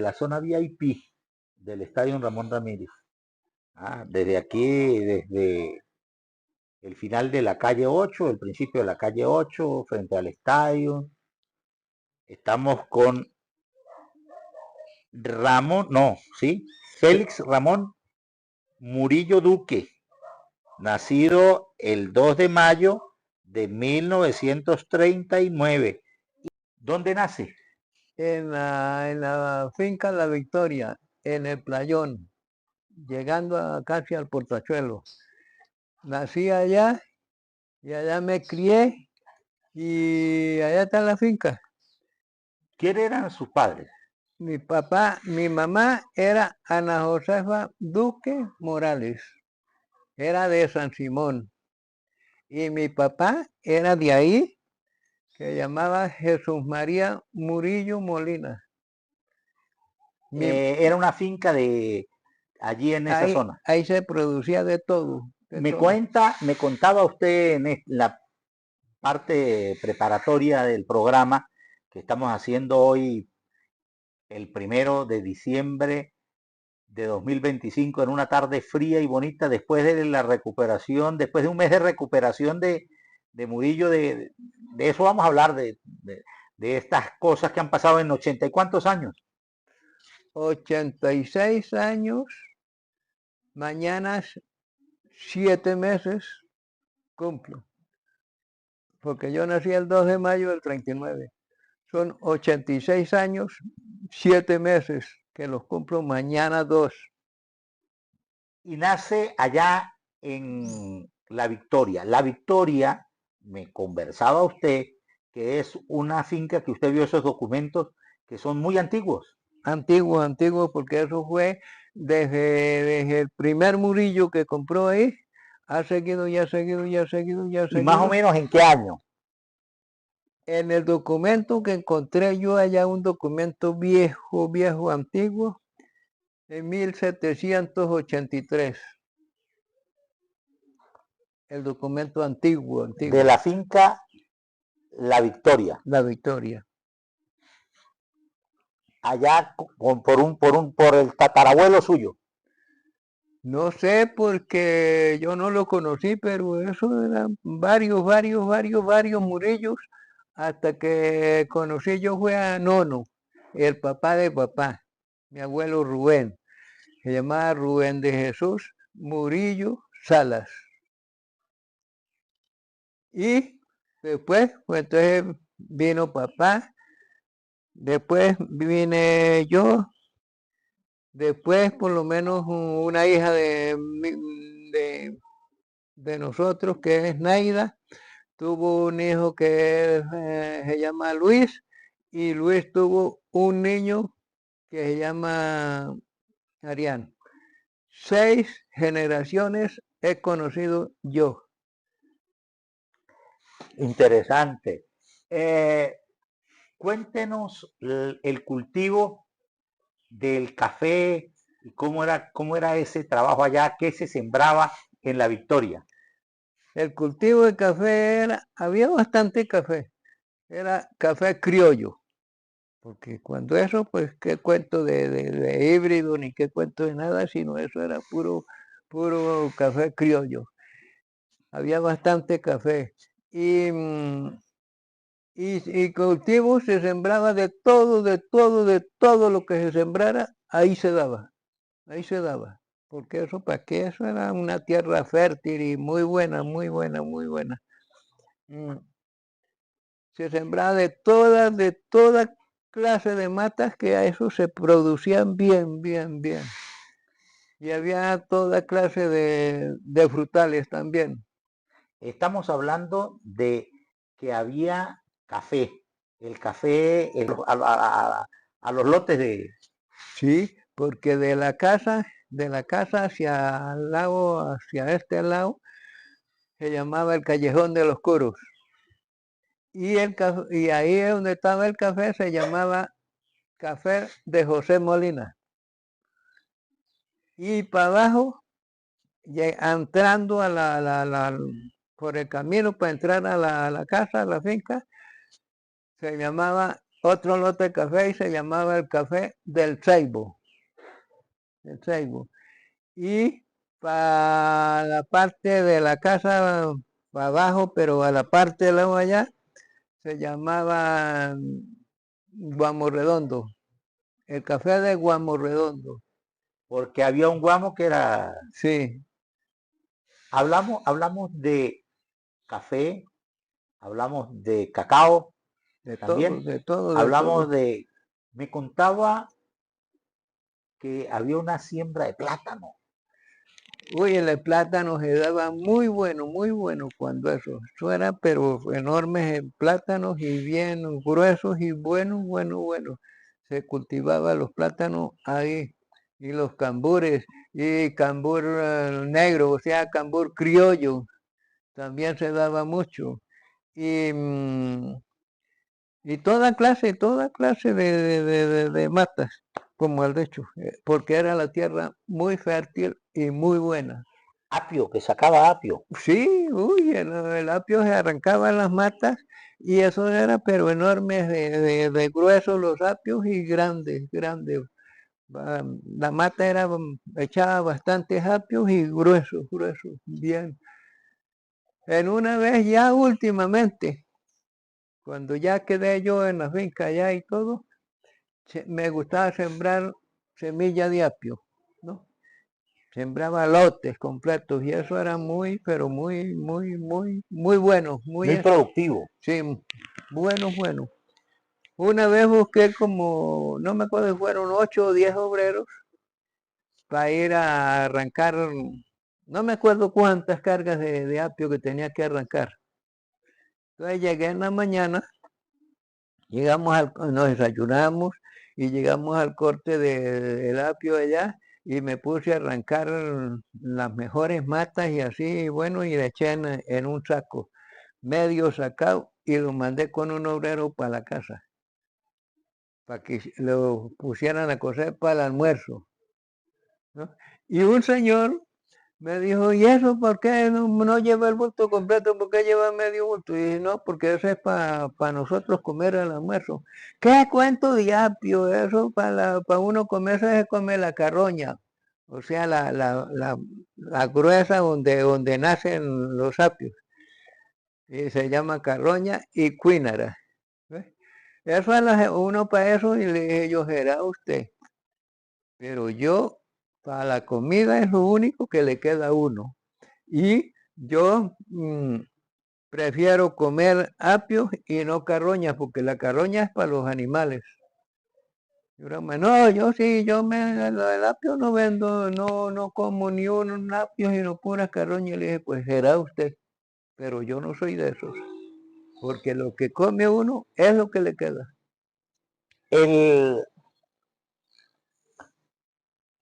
la zona VIP del Estadio Ramón Ramírez. Desde aquí, desde el final de la calle 8, el principio de la calle 8, frente al estadio. Estamos con Ramón, no, ¿sí? Félix Ramón Murillo Duque, nacido el 2 de mayo de 1939. ¿Dónde nace? En la finca La Victoria, en el Playón, llegando casi al Portachuelo. Nací allá y allá me crié y allá está la finca. ¿Quiénes eran sus padres? Mi papá, mi mamá era Ana Josefa Duque Morales, era de San Simón. Y mi papá era de ahí, que llamaba Jesús María Murillo Molina. Era una finca de allí en esa zona. Ahí se producía de todo. Me contaba usted en la parte preparatoria del programa que estamos haciendo hoy, el 1 de diciembre de 2025, en una tarde fría y bonita, después de la recuperación, después de un mes de recuperación de Murillo, de eso vamos a hablar, de estas cosas que han pasado en 80 y cuántos años. 86 años, mañana 7 meses cumplo, porque yo nací el 2 de mayo del 39. Son 86 años, 7 meses, que los cumplo mañana 2. Y nace allá en La Victoria. La Victoria, me conversaba usted, que es una finca que usted vio esos documentos que son muy antiguos. Antiguo, porque eso fue desde el primer Murillo que compró ahí, ha seguido. ¿Y más o menos en qué año? En el documento que encontré yo allá, un documento viejo, antiguo, de 1783. El documento antiguo. De la finca La Victoria. La Victoria. Allá por el tatarabuelo suyo. No sé porque yo no lo conocí, pero eso eran varios Murillos, hasta que conocí yo fue a Nono, el papá de papá, mi abuelo Rubén. Se llamaba Rubén de Jesús Murillo Salas. Y después, pues entonces vino papá, después vine yo, después por lo menos una hija de nosotros, que es Naida, tuvo un hijo que se llama Luis, y Luis tuvo un niño que se llama Arián. 6 generaciones he conocido yo. Interesante. Cuéntenos el cultivo del café y cómo era ese trabajo allá, qué se sembraba en La Victoria. El cultivo de café había bastante café, era café criollo, porque cuando eso, pues qué cuento de híbrido, ni qué cuento de nada, sino eso era puro café criollo. Había bastante café. Y cultivo se sembraba de todo lo que se sembrara, ahí se daba. Porque eso, ¿para qué? Eso era una tierra fértil y muy buena. Se sembraba de toda clase de matas, que a eso se producían bien. Y había toda clase de frutales también. Estamos hablando de que había café, el café a los lotes de... Sí, porque de la casa hacia el lago, hacia este lado, se llamaba el Callejón de los Curos. Y ahí es donde estaba el café, se llamaba Café de José Molina. Y para abajo, entrando por el camino para entrar a la casa, a la finca, se llamaba otro lote de café y se llamaba el café del Ceibo. El Ceibo. Y para la parte de la casa, para abajo, pero a la parte de lado allá, se llamaba Guamorredondo. El café de Guamorredondo. Porque había un guamo que era... Sí. Hablamos de café, hablamos de cacao, De también todo, de todo, de hablamos todo. de... Me contaba que había una siembra de plátano. Uy, el plátano se daba muy bueno cuando eso era, pero enormes plátanos y bien gruesos y buenos. Se cultivaba los plátanos ahí, y los cambures, y cambur negro, o sea, cambur criollo, también se daba mucho. Y, y toda clase de matas, como el de hecho, porque era la tierra muy fértil y muy buena. Apio, que sacaba apio. Sí, uy, el apio se arrancaba en las matas y eso era, pero enormes, de gruesos los apios y grandes. La mata era, echaba bastantes apios y gruesos, bien. En una vez ya últimamente, cuando ya quedé yo en la finca allá y todo, me gustaba sembrar semilla de apio, ¿no? Sembraba lotes completos y eso era muy, pero muy bueno, Muy productivo. sí, bueno. Una vez busqué como, no me acuerdo si fueron 8 o 10 obreros para ir a arrancar, no me acuerdo cuántas cargas de apio que tenía que arrancar. Entonces llegué en la mañana, nos desayunamos y llegamos al corte del apio allá y me puse a arrancar las mejores matas y así, bueno, y le eché en un saco, medio sacado, y lo mandé con un obrero para la casa, para que lo pusieran a cocer para el almuerzo, ¿no? Y un señor me dijo, ¿y eso por qué no lleva el bulto completo? ¿Por qué lleva medio bulto? Y dije, no, porque eso es para nosotros comer el almuerzo. ¿Qué cuento de apio? Eso para uno comerse se come la carroña, o sea, la gruesa donde nacen los apios. Y se llama carroña y cuínara. ¿Ves? Eso es uno para eso, y le dije yo, será usted. Pero yo, para la comida es lo único que le queda a uno. Y yo prefiero comer apios y no carroñas, porque la carroña es para los animales. No, yo sí, el apio no vendo, no como ni un apio, sino pura carroña. Y le dije, pues será usted, pero yo no soy de esos, porque lo que come uno es lo que le queda. El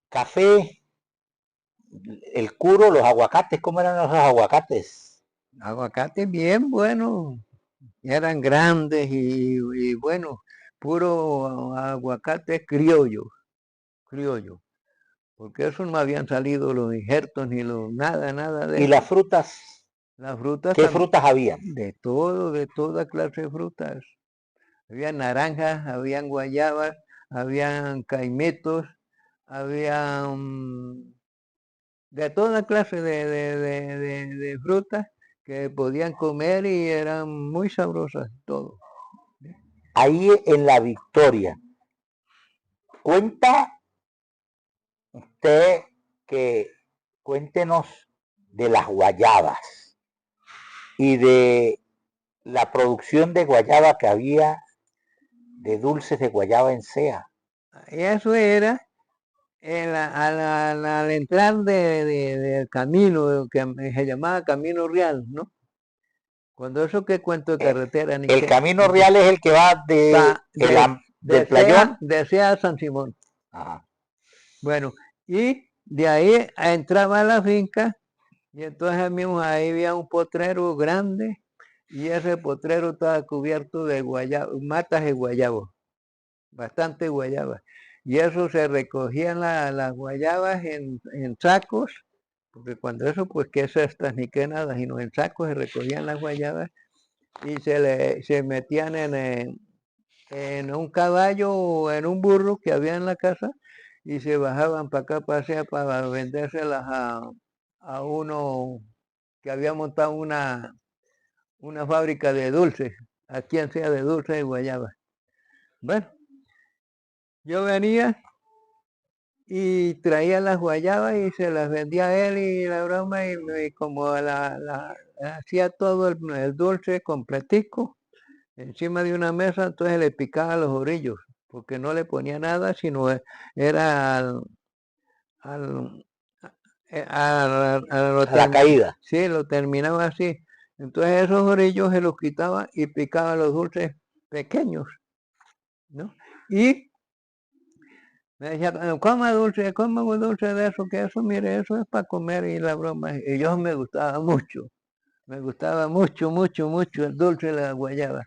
café, el curo, los aguacates, ¿cómo eran los aguacates? Aguacates bien buenos, eran grandes y buenos, puro aguacate criollo, porque eso no habían salido los injertos ni nada de ¿Y las eso. frutas? Las frutas ¿Qué frutas había? de toda clase de frutas. Había naranjas, habían guayabas, habían caimitos, habían de toda clase de frutas que podían comer y eran muy sabrosas todo. Ahí en La Victoria. Cuenta usted que cuéntenos de las guayabas y de la producción de guayaba que había, de dulces de guayaba en Sea. Y eso era al entrar del camino, que se llamaba Camino Real, ¿no? Cuando eso que cuento de carretera, El camino real es el que va del playón. desea San Simón. Ajá. Bueno, y de ahí entraba a la finca, y entonces mismo ahí había un potrero grande, y ese potrero estaba cubierto de matas de guayabo, bastante guayabas. Y eso se recogían las guayabas en sacos, porque cuando eso, pues qué cestas ni qué nada, sino en sacos se recogían las guayabas y se metían en un caballo o en un burro que había en la casa y se bajaban para acá, para allá, para vendérselas a uno que había montado una fábrica de dulces, a quien sea de dulces y guayaba. Bueno, yo venía y traía las guayabas y se las vendía a él y la broma y como hacía todo el dulce completico encima de una mesa, entonces le picaba los orillos, porque no le ponía nada, sino era al, A la caída. sí, lo terminaba así. Entonces esos orillos se los quitaba y picaba los dulces pequeños, ¿no? Y me decía, coma un dulce de eso, que eso, mire, eso es para comer y la broma. Y yo me gustaba mucho, mucho, mucho el dulce de la guayaba.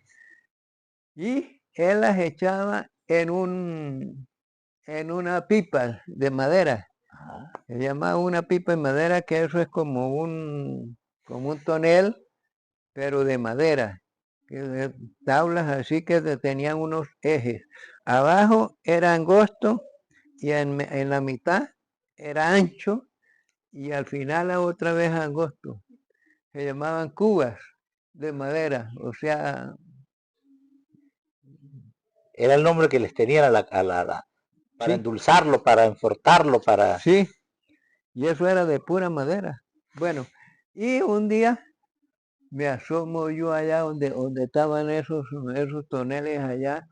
Y él las echaba en una pipa de madera. Se llamaba una pipa de madera, que eso es como un tonel, pero de madera. De tablas así que tenían unos ejes. Abajo era angosto y en la mitad era ancho y al final otra vez angosto. Se llamaban cubas de madera, o sea... Era el nombre que les tenían para Sí, endulzarlo, para enfortarlo, para... sí, y eso era de pura madera. Bueno, y un día me asomo yo allá donde estaban esos toneles allá,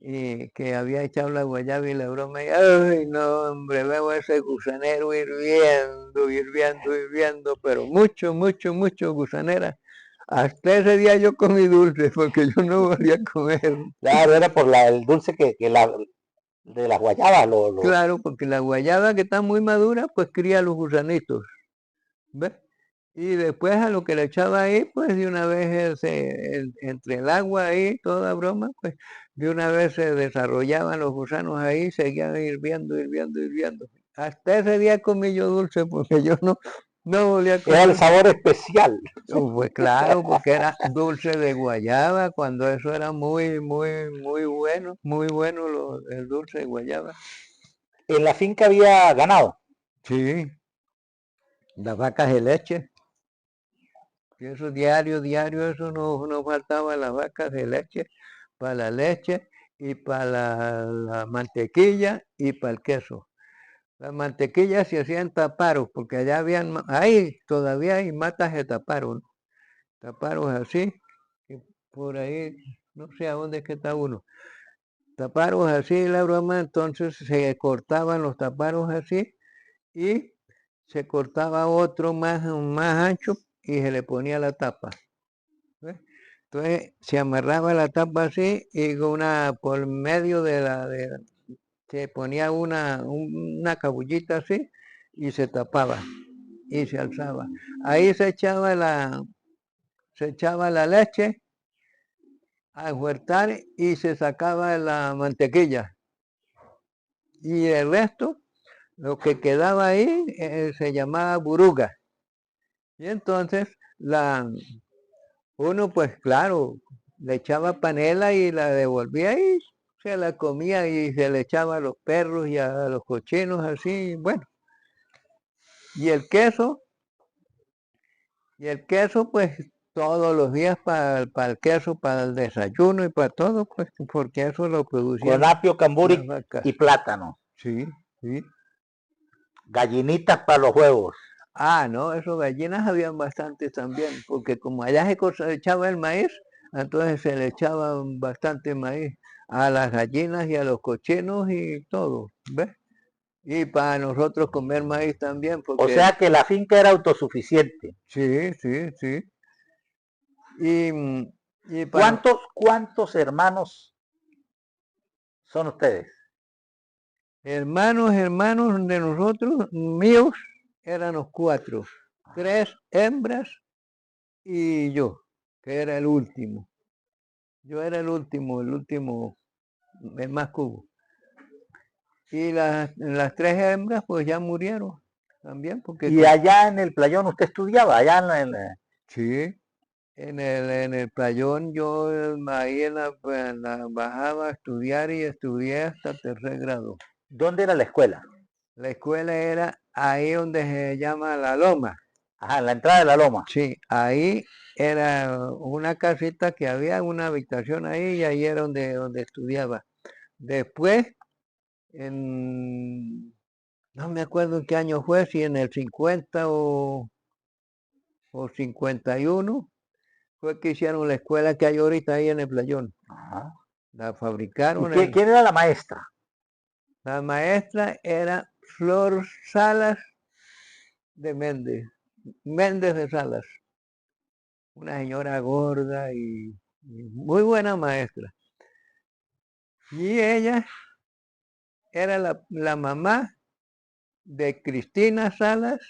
y que había echado la guayaba y la broma, y ay no, hombre, veo ese gusanero hirviendo, pero mucho, mucho, mucho gusanera. Hasta ese día yo comí dulce, porque yo no volví a comer. Claro, era por el dulce de las guayabas. Claro, porque la guayaba que está muy madura, pues cría los gusanitos, ¿ves? Y después a lo que le echaba ahí, pues de una vez entre el agua ahí, toda broma, pues de una vez se desarrollaban los gusanos ahí, seguían hirviendo. Hasta ese día comí yo dulce porque yo no volví a Era el comer. sabor especial. Pues claro, porque era dulce de guayaba, cuando eso era muy, muy, muy bueno el dulce de guayaba. En la finca había ganado. Sí, las vacas de leche. Y eso diario, eso no faltaba las vacas de leche, para la leche y para la mantequilla y para el queso. Las mantequillas se hacían taparos, porque allá ahí todavía hay matas de taparos, ¿no? Taparos así, y por ahí, no sé a dónde es que está uno. Taparos así, la broma, entonces se cortaban los taparos así y se cortaba otro más ancho y se le ponía la tapa. ¿Ves? Entonces se amarraba la tapa así y por medio se ponía una cabullita así y se tapaba y se alzaba. Ahí se echaba la leche a huertar y se sacaba la mantequilla. Y el resto, lo que quedaba ahí, se llamaba buruga. Y entonces uno pues claro, le echaba panela y la devolvía y se la comía y se le echaba a los perros y a los cochinos así, bueno. Y el queso, pues todos los días para el queso, para el desayuno y para todo, pues porque eso lo Con producían apio, las camburi vacas. y plátano. Sí, sí. Gallinitas para los huevos. Ah, no, esos gallinas habían bastantes también, porque como allá se cosechaba el maíz, entonces se le echaban bastante maíz a las gallinas y a los cochinos y todo, ¿ves? Y para nosotros comer maíz también, O porque sea que la finca era autosuficiente. sí, sí, sí. Y, y para los ¿Cuántos hermanos son ustedes? hermanos de nosotros, míos, éramos 4, 3 hembras y yo, que era el último. Yo era el último, el más cubo. Y las 3 hembras pues ya murieron también, porque Y allá en el playón usted estudiaba, allá en sí, en el playón yo ahí en la bajaba a estudiar y estudié hasta tercer grado. ¿Dónde era la escuela? La escuela era ahí donde se llama La Loma. Ajá, en la entrada de la loma. Sí, ahí era una casita que había, una habitación ahí y ahí era donde estudiaba. Después, no me acuerdo en qué año fue, si en el 50 o 51, fue que hicieron la escuela que hay ahorita ahí en el playón. Ajá. La ¿Y fabricaron. quién era la maestra? La maestra era Flor Salas de Méndez de Salas. Una señora gorda y muy buena maestra. Y ella era la mamá de Cristina Salas,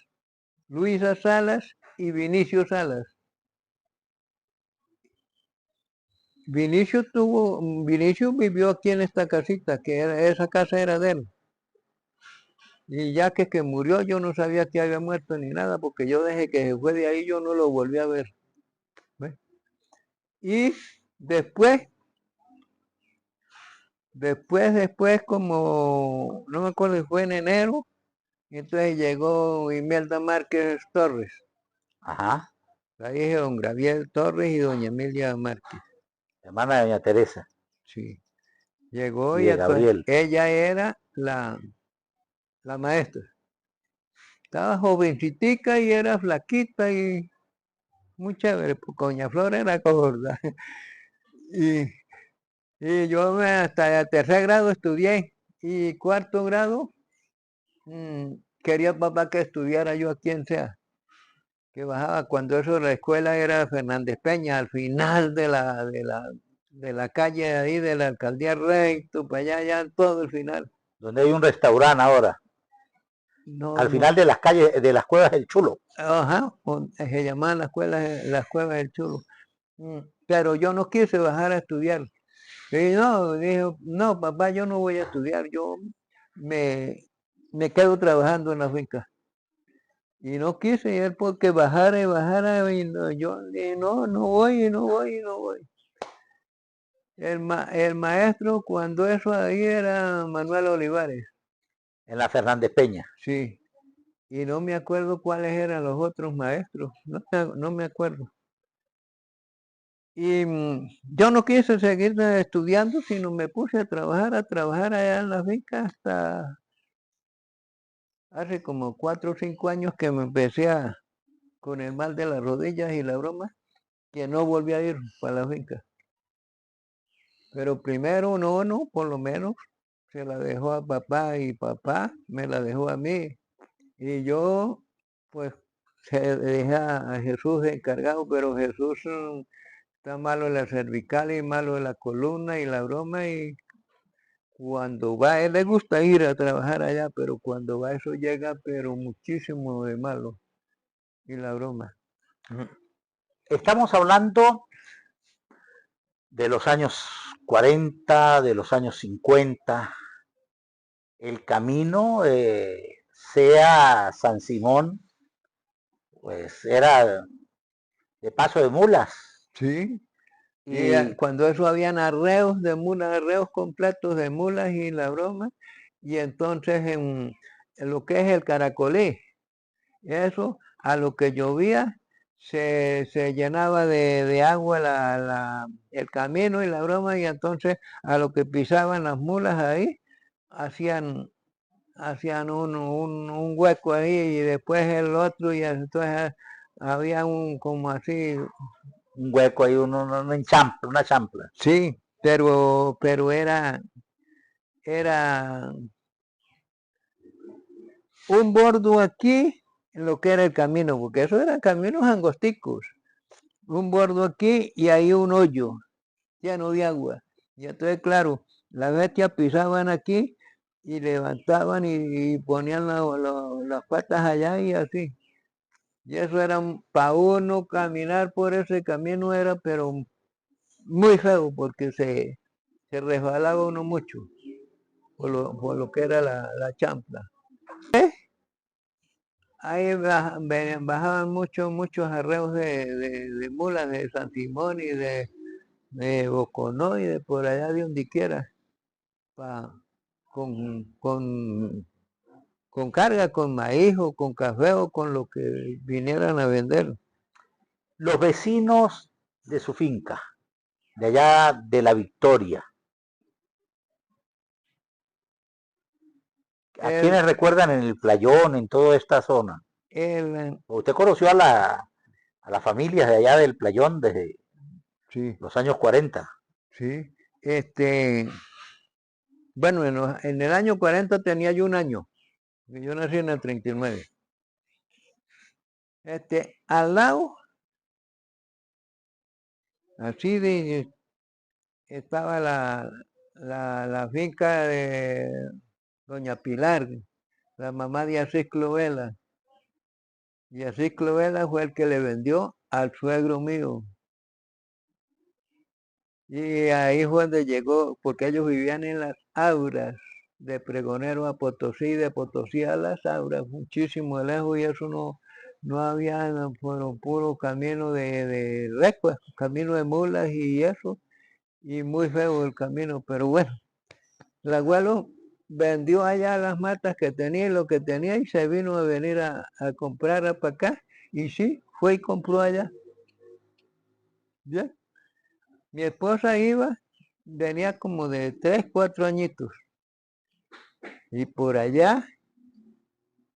Luisa Salas y Vinicio Salas. Vinicio vivió aquí en esta casita, esa casa era de él. Y ya que murió, yo no sabía que había muerto ni nada, porque yo desde que se fue de ahí, yo no lo volví a ver. ¿Ves? Y después, como, no me acuerdo si fue en enero, entonces llegó Imelda Márquez Torres, Ajá, la hija de don Gabriel Torres y doña Emilia Márquez. hermana de doña Teresa Sí. Llegó y y de entonces Gabriel. ella era la maestra. Estaba jovencitica y era flaquita y muy chévere, porque doña Flor era gorda. Y, y yo hasta el tercer grado estudié y cuarto grado quería papá que estudiara yo a quien sea, que bajaba cuando eso la escuela era Fernández Peña, al final de la calle ahí de la alcaldía recto, para allá, ya todo el final. Donde hay un restaurante ahora, No, al no, final de las calles, de las cuevas del Chulo. ajá, se llamaban las cuevas del Chulo. Pero yo no quise bajar a estudiar. Y no, dijo, no, papá, yo no voy a estudiar, yo me, me quedo trabajando en la finca. Y no quise, y él porque bajara y bajara, y yo dije, no, no voy, y no voy, y no voy. El maestro, cuando eso ahí era Manuel Olivares, En la Fernández Peña. sí. Y no me acuerdo cuáles eran los otros maestros, no me acuerdo. Y yo no quise seguir estudiando, sino me puse a trabajar allá en la finca hasta hace como 4 o 5 años que me empecé con el mal de las rodillas y la broma, que no volví a ir para la finca. Pero primero no, por lo menos se la dejó a papá y papá me la dejó a mí. Y yo, pues, se dejé a Jesús encargado, pero Jesús está malo en la cervical y malo en la columna y la broma. Y cuando va, a él le gusta ir a trabajar allá, pero cuando va eso llega, pero muchísimo de malo y la broma. Estamos hablando de los años 40, de los años 50. El camino, sea San Simón, pues era de paso de mulas. Sí. Y Y cuando eso habían arreos de mulas, arreos completos de mulas y la broma, y entonces en lo que es el Caracolí, eso a lo que llovía se llenaba de agua el camino y la broma, y entonces a lo que pisaban las mulas ahí, hacían un hueco ahí y después el otro, y entonces había como así. un hueco ahí, una champla. Sí, pero era un bordo aquí en lo que era el camino, porque eso eran caminos angosticos. Un bordo aquí y ahí un hoyo lleno de agua. Y entonces, claro, las bestias pisaban aquí y levantaban y ponían las patas allá y así. Y eso era, para uno caminar por ese camino era, pero muy feo, porque se resbalaba uno mucho. Por lo que era la champla. ahí bajaban muchos arreos de mulas de San Simón y de Boconó y de por allá de donde quiera, con, con, con carga, con maíz o con café o con lo que vinieran a vender. Los vecinos de su finca, de allá de La Victoria, ¿a El, quiénes recuerdan en el Playón, en toda esta zona? el, Usted conoció a las familias de allá del Playón desde sí, los años 40. sí, bueno, en el año 40 tenía yo un año, yo nací en el 39. Al lado, así estaba la finca de doña Pilar, la mamá de Asís Clovela. Y Asís Clovela fue el que le vendió al suegro mío. Y ahí fue donde llegó, porque ellos vivían en las Auras, de Pregonero a Potosí, de Potosí a las Auras, muchísimo lejos, y eso no había, fueron puro camino de recua, camino de mulas y eso, y muy feo el camino, pero bueno, el abuelo vendió allá las matas que tenía y lo que tenía y se vino a venir a comprar para acá, y sí, fue y compró allá. ¿Ya? Mi esposa venía como de 3, 4 añitos. Y por allá,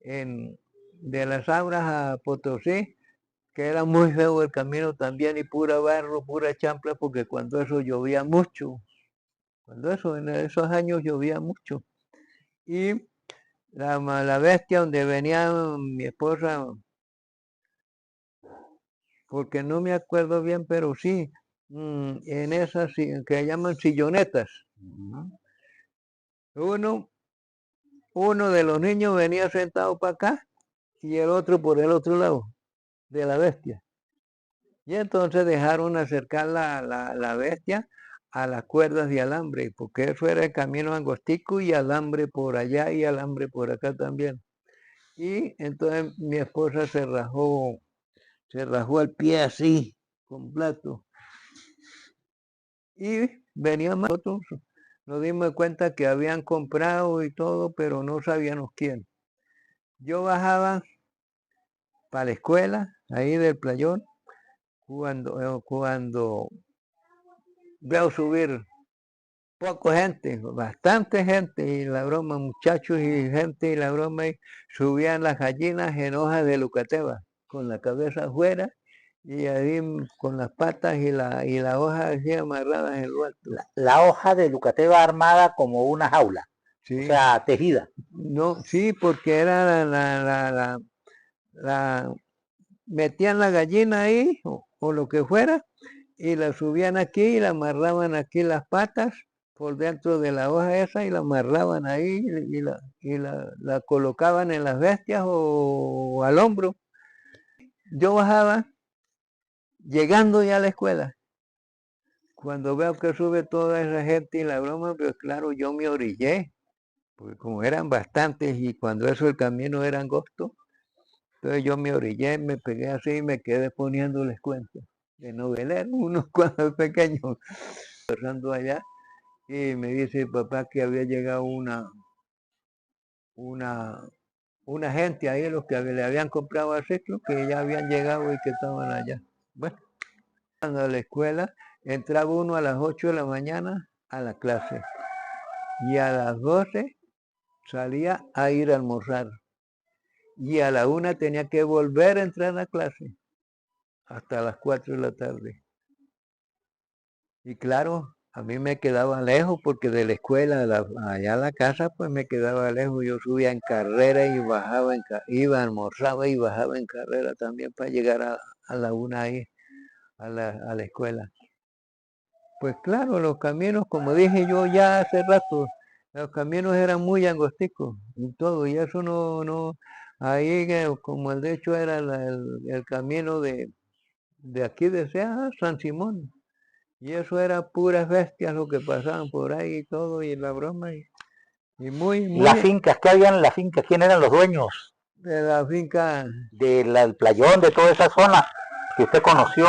de las Auras a Potosí, que era muy feo el camino también, y pura barro, pura champla, porque cuando eso llovía mucho, en esos años llovía mucho. Y la bestia donde venía mi esposa, porque no me acuerdo bien, pero sí, en esas que llaman sillonetas. Uno de los niños venía sentado para acá y el otro por el otro lado de la bestia. Y entonces dejaron acercar la bestia a las cuerdas de alambre, porque eso era el camino angostico y alambre por allá y alambre por acá también. Y entonces mi esposa se rajó el pie así, completo. Y veníamos nosotros, nos dimos cuenta que habían comprado y todo, pero no sabíamos quién. Yo bajaba para la escuela, ahí del Playón, cuando veo subir poca gente, bastante gente, y la broma, muchachos y gente, y la broma, y subían las gallinas en hojas de lucateba, con la cabeza afuera, y ahí con las patas y la hoja así amarradas en lo alto. La hoja de Lucateva armada como una jaula, o Sí, sea, tejida. no, sí, porque era la metían la gallina ahí, o lo que fuera, y la subían aquí y la amarraban aquí las patas por dentro de la hoja esa y la amarraban ahí la colocaban en las bestias o al hombro. Yo bajaba llegando ya a la escuela. Cuando veo que sube toda esa gente y la broma, pues claro, yo me orillé, porque como eran bastantes y cuando eso el camino era angosto, entonces yo me orillé, me pegué así y me quedé poniéndoles cuentos de novelero, unos cuantos pequeños, pasando allá. Y me dice papá que había llegado una, una gente ahí, los que le habían comprado a ciclo, que ya habían llegado y que estaban allá. Bueno, cuando a la escuela entraba uno a las 8 de la mañana a la clase y a las 12 salía a ir a almorzar y a la 1 tenía que volver a entrar a la clase hasta las 4 de la tarde. Y claro, a mí me quedaba lejos porque de la escuela allá a la casa pues me quedaba lejos. Yo subía en carrera y bajaba, iba, almorzaba y bajaba en carrera también para llegar a la 1 ahí, a la escuela. Pues claro, los caminos, como dije yo ya hace rato, los caminos eran muy angosticos y todo, y eso ahí como el de hecho era el camino de aquí de Ceja, San Simón. Y eso era puras bestias lo que pasaban por ahí y todo, y la broma, y muy, Las muy, fincas, ¿qué habían en las fincas? ¿Quién eran los dueños? de la finca del playón, de toda esa zona que usted conoció.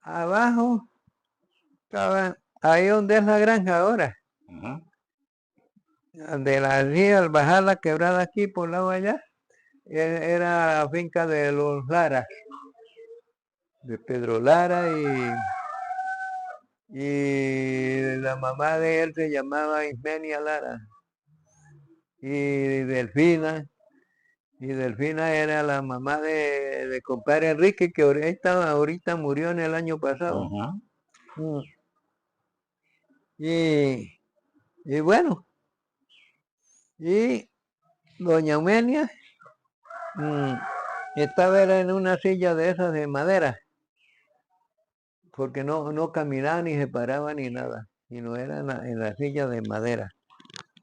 abajo, estaba ahí donde es la granja ahora. De la ría, al bajar la quebrada aquí por el lado allá, era la finca de los Lara, de Pedro Lara y la mamá de él se llamaba Ismenia Lara y Delfina era la mamá de compadre Enrique que ahorita murió en el año pasado. Y bueno, y doña Eumenia estaba en una silla de esas de madera, porque no caminaba ni se paraba ni nada, sino era en la silla de madera.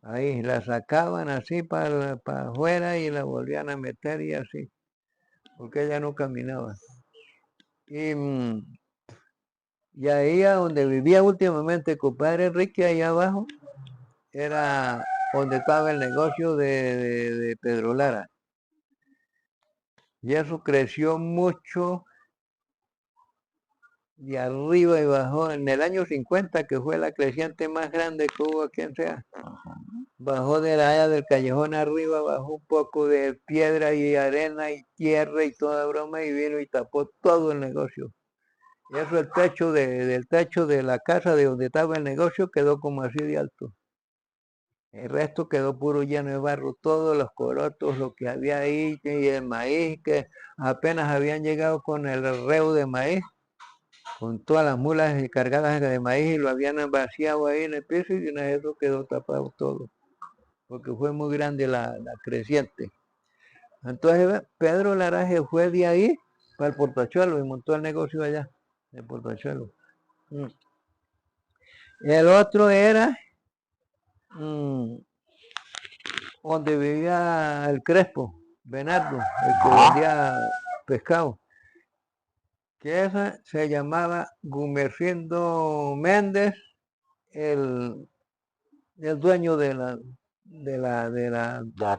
Ahí la sacaban así para afuera y la volvían a meter y así, porque ella no caminaba. Y ahí a donde vivía últimamente el compadre Enrique, ahí abajo, era donde estaba el negocio de Pedro Lara. Y eso creció mucho de arriba y bajó. En el año 50, que fue la creciente más grande que hubo aquí en Sea, bajó de la área del callejón arriba, bajó un poco de piedra y arena y tierra y toda broma y vino y tapó todo el negocio. Y eso el techo del techo de la casa de donde estaba el negocio quedó como así de alto. El resto quedó puro lleno de barro, todos los corotos, lo que había ahí, y el maíz, que apenas habían llegado con el reo de maíz, con todas las mulas cargadas de maíz y lo habían vaciado ahí en el piso y de eso quedó tapado todo, porque fue muy grande la creciente. Entonces Pedro Laraje fue de ahí para el Portachuelo y montó el negocio allá, de Portachuelo. El otro era donde vivía el Crespo, Bernardo, el que vendía pescado, que esa se llamaba Gumercindo Méndez, el dueño de la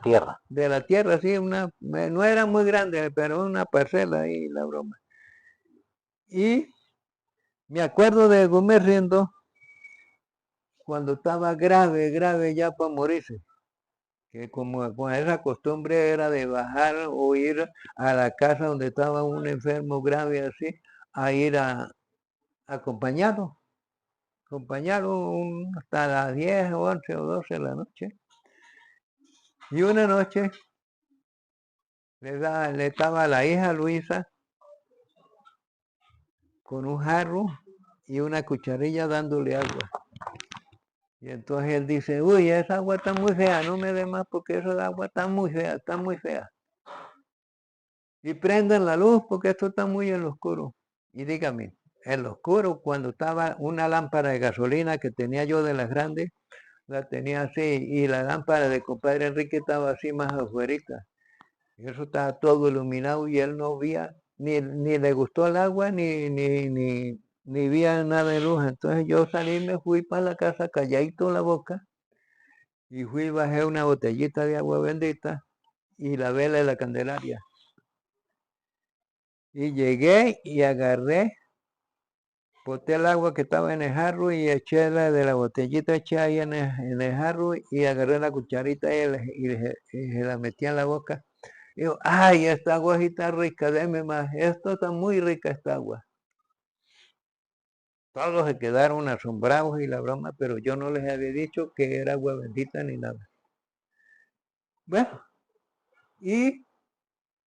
tierra. De la tierra, sí, no era muy grande, pero una parcela ahí, la broma. Y me acuerdo de Gumercindo cuando estaba grave ya para morirse, que como con esa costumbre era de bajar o ir a la casa donde estaba un enfermo grave así, a ir a acompañarlo hasta las 10, 11 o 12 de la noche. Y una noche le estaba la hija Luisa con un jarro y una cucharilla dándole agua. Y entonces él dice, uy, esa agua está muy fea, no me dé más porque esa agua está muy fea. Y prendan la luz porque esto está muy en lo oscuro. Y dígame, en lo oscuro, cuando estaba una lámpara de gasolina que tenía yo de las grandes, la tenía así, y la lámpara de compadre Enrique estaba así más afuerita. Y eso estaba todo iluminado y él no veía, ni le gustó el agua, ni veía nada de luz. Entonces yo salí, me fui para la casa calladito la boca, y fui y bajé una botellita de agua bendita y la vela de la Candelaria. Y llegué y agarré, boté el agua que estaba en el jarro y eché de la botellita, eché ahí en el jarro y agarré la cucharita y se la metí en la boca. Y digo, ay, esta agua está rica, déme más, esto está muy rica esta agua. Todos se quedaron asombrados y la broma, pero yo no les había dicho que era agua bendita ni nada. Bueno, y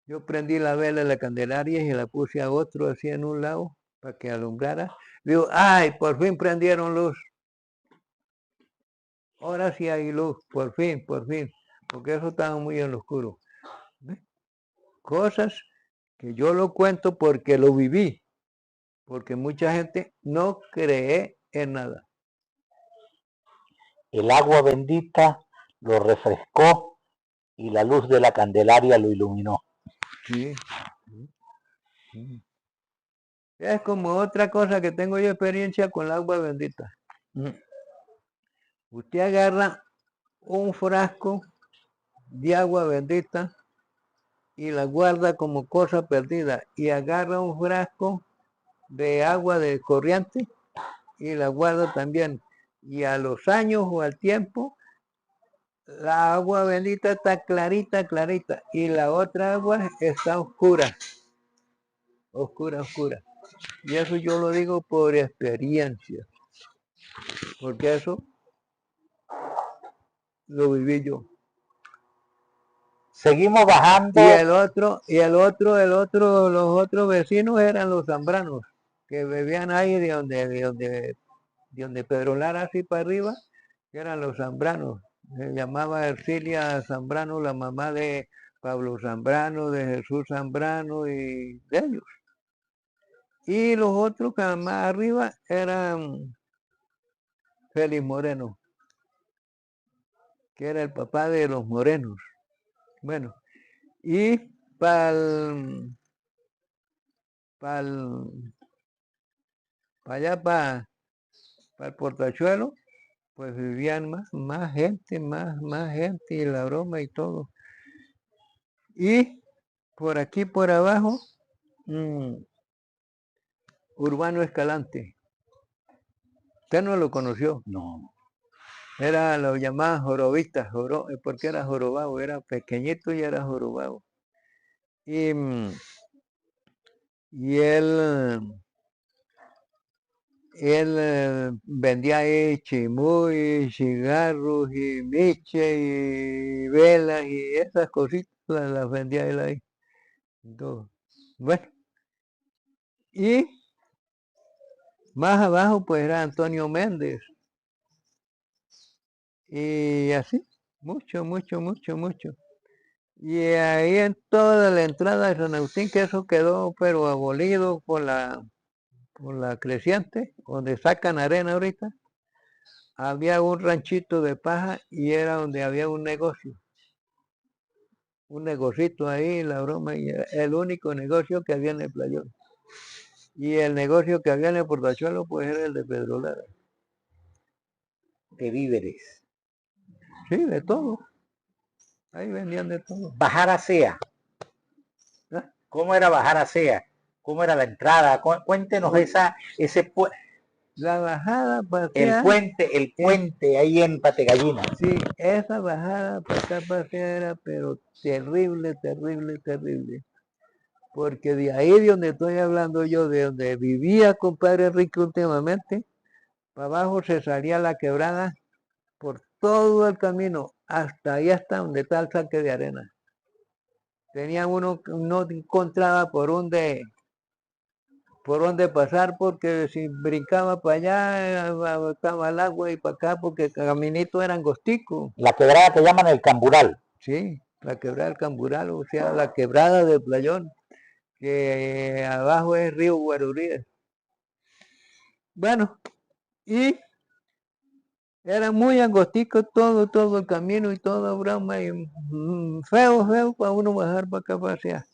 yo prendí la vela de la Candelaria y la puse a otro así en un lado para que alumbrara. Digo, ay, por fin prendieron luz. Ahora sí hay luz, por fin, porque eso estaba muy en lo oscuro. ¿Ves? Cosas que yo lo cuento porque lo viví, porque mucha gente no cree en nada. El agua bendita lo refrescó y la luz de la Candelaria lo iluminó. Sí. Es como otra cosa que tengo yo experiencia con el agua bendita. Usted agarra un frasco de agua bendita y la guarda como cosa perdida y agarra un frasco de agua de corriente y la guarda también. Y a los años o al tiempo, la agua bendita está clarita, clarita, y la otra agua está oscura, oscura, oscura. Y eso yo lo digo por experiencia, porque eso lo viví yo. Seguimos bajando. Y los otros vecinos eran los zambranos, que vivían ahí de donde Pedro Lara así para arriba, que eran los zambranos. Se llamaba Ercilia Zambrano, la mamá de Pablo Zambrano, de Jesús Zambrano y de ellos. Y los otros que más arriba eran Félix Moreno, que era el papá de los Morenos. Bueno, y para allá, para el Portachuelo, pues vivían más gente, más gente y la broma y todo. Y por aquí, por abajo, Urbano Escalante. Usted no lo conoció. No. Era lo llamaban jorobistas, porque era jorobado, era pequeñito y era jorobado. Y él vendía ahí chimuy, cigarros y miche y velas y esas cositas las vendía él ahí. Todo. Bueno, y más abajo pues era Antonio Méndez. Y así, mucho. Y ahí en toda la entrada de San Agustín, que eso quedó pero abolido por la creciente, donde sacan arena ahorita, había un ranchito de paja y era donde había un negocio. Un negocito ahí, la broma, y era el único negocio que había en el playón. Y el negocio que había en el Portachuelo, pues era el de Pedro Lara. De víveres. Sí, de todo. Ahí vendían de todo. Bajar a Sea. ¿Ah? ¿Cómo era bajar a Sea? ¿Cómo era la entrada? Cuéntenos la bajada para acá, el puente ahí en Pategallina. Sí, esa bajada para acá para acá era pero terrible. Porque de ahí de donde estoy hablando yo, de donde vivía compadre Enrique últimamente, para abajo se salía la quebrada por todo el camino, hasta ahí hasta donde está el saque de arena. Tenía uno que no encontraba por dónde pasar, porque si brincaba para allá, estaba el agua y para acá, porque el caminito era angostico. La quebrada que llaman el Cambural. Sí, la quebrada del Cambural, o sea, la quebrada del Playón, que abajo es Río Guaruríes. Bueno, y era muy angostico todo el camino y toda broma, y feo para uno bajar para acá para allá.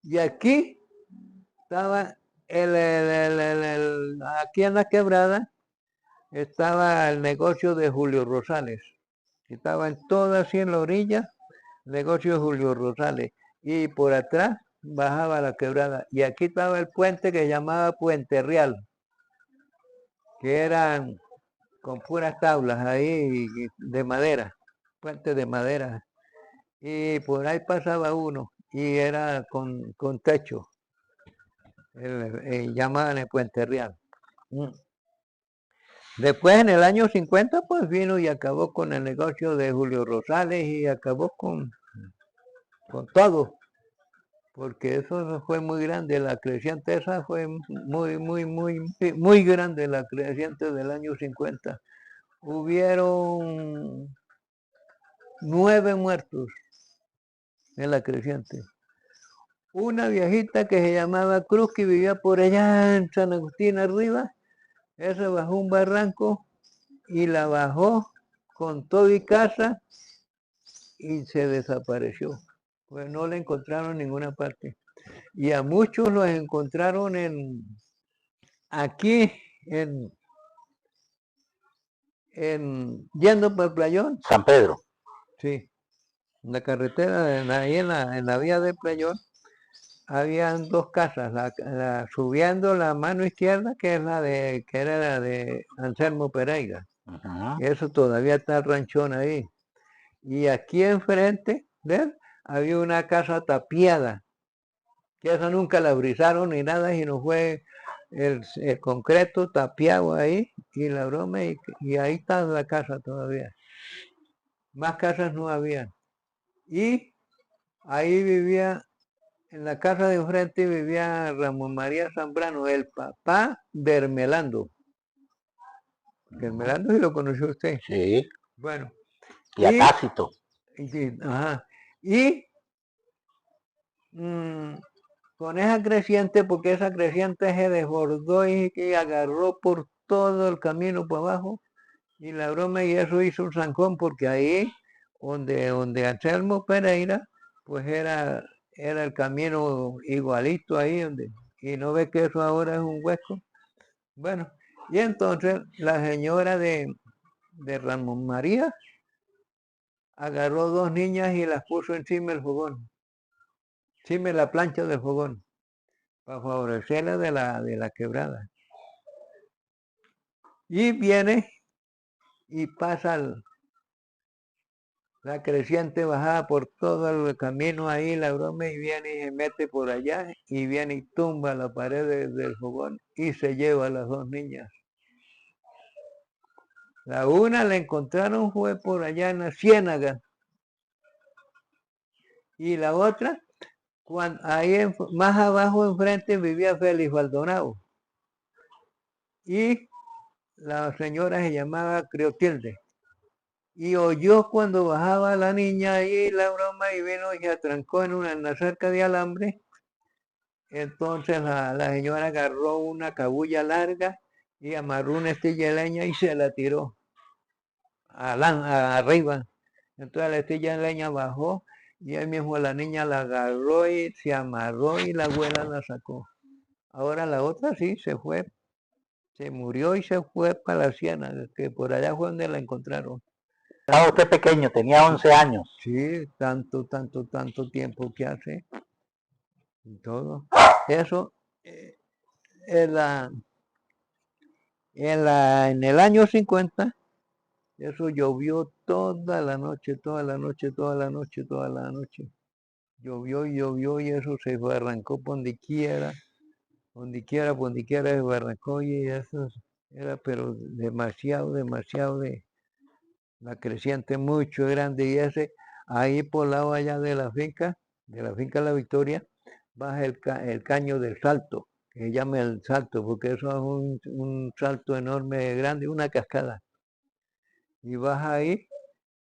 Y aquí estaba aquí en la quebrada, estaba el negocio de Julio Rosales. Estaba en toda así en la orilla, el negocio de Julio Rosales. Y por atrás bajaba la quebrada. Y aquí estaba el puente que se llamaba Puente Real, que eran con puras tablas ahí de madera, puente de madera. Y por ahí pasaba uno y era con techo. Llamaban el Puente Real. Después en el año 50 pues vino y acabó con el negocio de Julio Rosales y acabó con todo, porque eso fue muy grande, la creciente esa fue muy grande, la creciente del año 50. Hubieron 9 muertos en la creciente. Una viejita que se llamaba Cruz, que vivía por allá en San Agustín arriba, esa bajó un barranco y la bajó con todo y casa y se desapareció. Pues no la encontraron en ninguna parte. Y a muchos los encontraron aquí yendo para el playón. San Pedro. Sí. En la carretera, ahí en la vía de Playón, habían dos casas, subiendo la mano izquierda, que es que era la de Anselmo Pereira. Ajá. Eso todavía está el ranchón ahí. Y aquí enfrente de él había una casa tapiada, que esa nunca la brisaron ni nada, sino fue el concreto tapiado ahí y la broma, y ahí está la casa todavía. Más casas no había. Y ahí vivía, en la casa de enfrente vivía Ramón María Zambrano, el papá de Hermelando. Hermelando, ¿sí lo conoció usted? Sí. Bueno, Y a Tácito. Ajá, y con esa creciente, porque esa creciente se desbordó y que agarró por todo el camino para abajo, y la broma, y eso hizo un zancón, porque ahí, donde Anselmo Pereira, pues era el camino igualito ahí, y no ve que eso ahora es un hueco. Bueno, y entonces la señora de Ramón María agarró dos niñas y las puso encima del fogón, encima de la plancha del fogón, para favorecerla de la quebrada. Y viene y pasa la creciente bajada por todo el camino ahí, la broma, y viene y se mete por allá, y viene y tumba la pared del fogón y se lleva a las dos niñas. La una la encontraron fue por allá en la ciénaga, y la otra, ahí más abajo enfrente vivía Félix Baldonado, y la señora se llamaba Criotilde. Y oyó cuando bajaba la niña ahí la broma, y vino y se atrancó en la cerca de alambre. Entonces la señora agarró una cabulla larga y amarró una estilla de leña y se la tiró arriba. Entonces la estilla de leña bajó y ahí mismo la niña la agarró y se amarró y la abuela la sacó. Ahora la otra sí se fue, se murió y se fue para la ciénaga, que por allá fue donde la encontraron. Estaba usted pequeño, tenía 11 años. Sí, tanto tiempo que hace y todo. Eso en en el año 50, eso llovió toda la noche, toda la noche, toda la noche, toda la noche. Llovió y llovió y eso se arrancó por donde quiera se arrancó, y eso era pero demasiado de la creciente mucho grande, y ese ahí por el lado allá de la finca La Victoria, baja el caño del Salto, que se llama el Salto, porque eso es un salto enorme, grande, una cascada. Y baja ahí,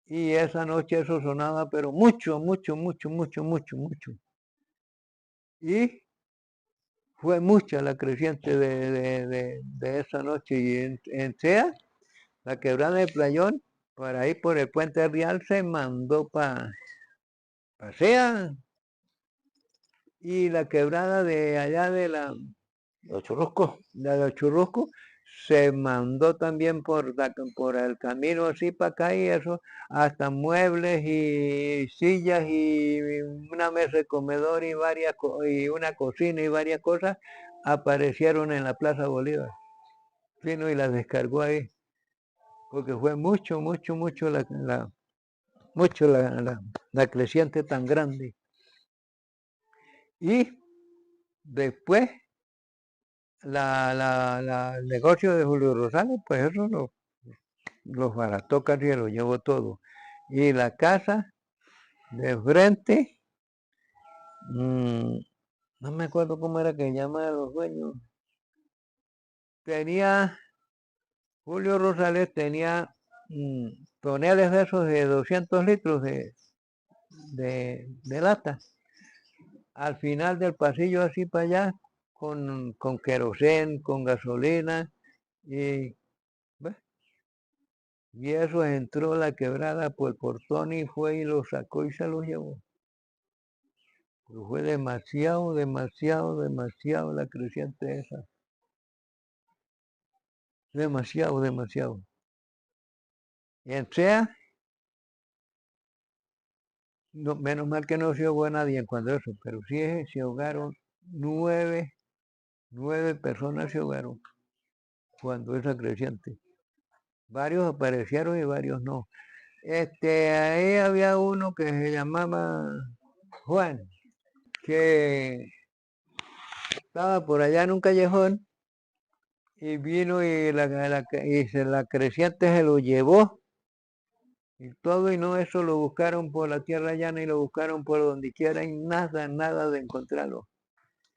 y esa noche eso sonaba, pero mucho, mucho, mucho, mucho, mucho, mucho. Y fue mucha la creciente de esa noche, y en Sea, la quebrada de Playón, por ahí por el puente Real, se mandó para Sea, y la quebrada de allá de Los Churruscos. de los Churruscos se mandó también por el camino así para acá, y eso, hasta muebles y sillas y una mesa de comedor y y una cocina y varias cosas aparecieron en la Plaza Bolívar. Vino y las descargó ahí, porque fue mucho, mucho, mucho la creciente tan grande. Y después el negocio de Julio Rosales, pues eso los barató casi, lo llevó todo. Y la casa de frente, no me acuerdo cómo era que llamaban los dueños. Julio Rosales tenía toneles de esos de 200 litros de lata. Al final del pasillo así para allá, con querosén, con gasolina, y Y eso entró la quebrada por el portón y fue y lo sacó y se lo llevó. Pero fue demasiado, demasiado, demasiado la creciente esa. Demasiado, demasiado. Y en Sea, No, menos mal que no se ahogó nadie en cuando eso, pero sí se ahogaron nueve personas se ahogaron cuando esa creciente. Varios aparecieron y varios no. Ahí había uno que se llamaba Juan, que estaba por allá en un callejón y vino y la creciente se lo llevó y todo, y no, eso lo buscaron por la tierra llana y lo buscaron por donde quiera y nada de encontrarlo.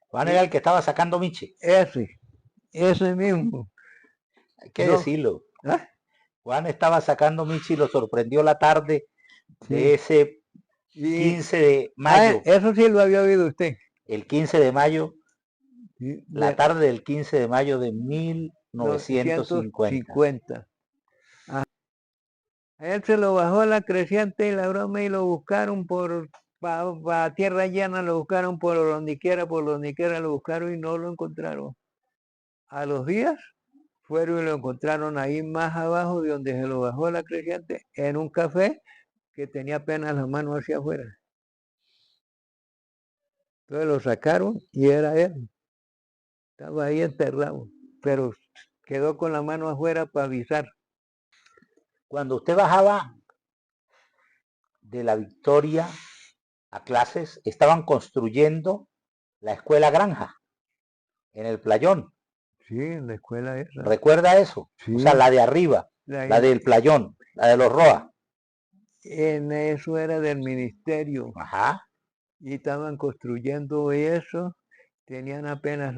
Juan era Y el que estaba sacando miche. ese mismo. Hay que No, decirlo. ¿ah? Juan estaba sacando miche y lo sorprendió la tarde de Sí. ese Y, 15 de mayo. eso sí lo había oído usted. El 15 de mayo, Sí, la tarde del 15 de mayo de 1950. 950. A él se lo bajó la creciente y la broma y lo buscaron por tierra llana, lo buscaron por donde quiera lo buscaron y no lo encontraron. A los días fueron y lo encontraron ahí más abajo de donde se lo bajó la creciente, en un café que tenía apenas la mano hacia afuera. Entonces lo sacaron y era él. Estaba ahí enterrado, pero quedó con la mano afuera para avisar. Cuando usted bajaba de la Victoria a clases, estaban construyendo la escuela granja en el playón. Sí, en la escuela esa. ¿Recuerda eso? Sí. O sea, la de arriba, la del playón, la de los Roa. En eso era del ministerio. Ajá. Y estaban construyendo eso, tenían apenas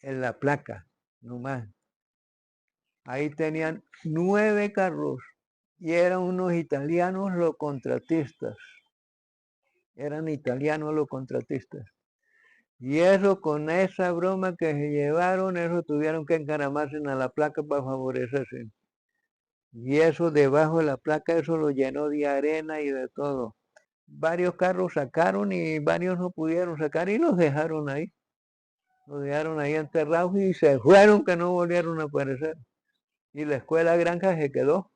en la placa, nomás. Ahí tenían 9 carros y eran unos italianos los contratistas. Eran italianos los contratistas. Y eso, con esa broma que se llevaron, eso tuvieron que encaramarse a la placa para favorecerse. Y eso debajo de la placa, eso lo llenó de arena y de todo. Varios carros sacaron y varios no pudieron sacar y los dejaron ahí. Los dejaron ahí enterrados y se fueron, que no volvieron a aparecer. Y la escuela granja se quedó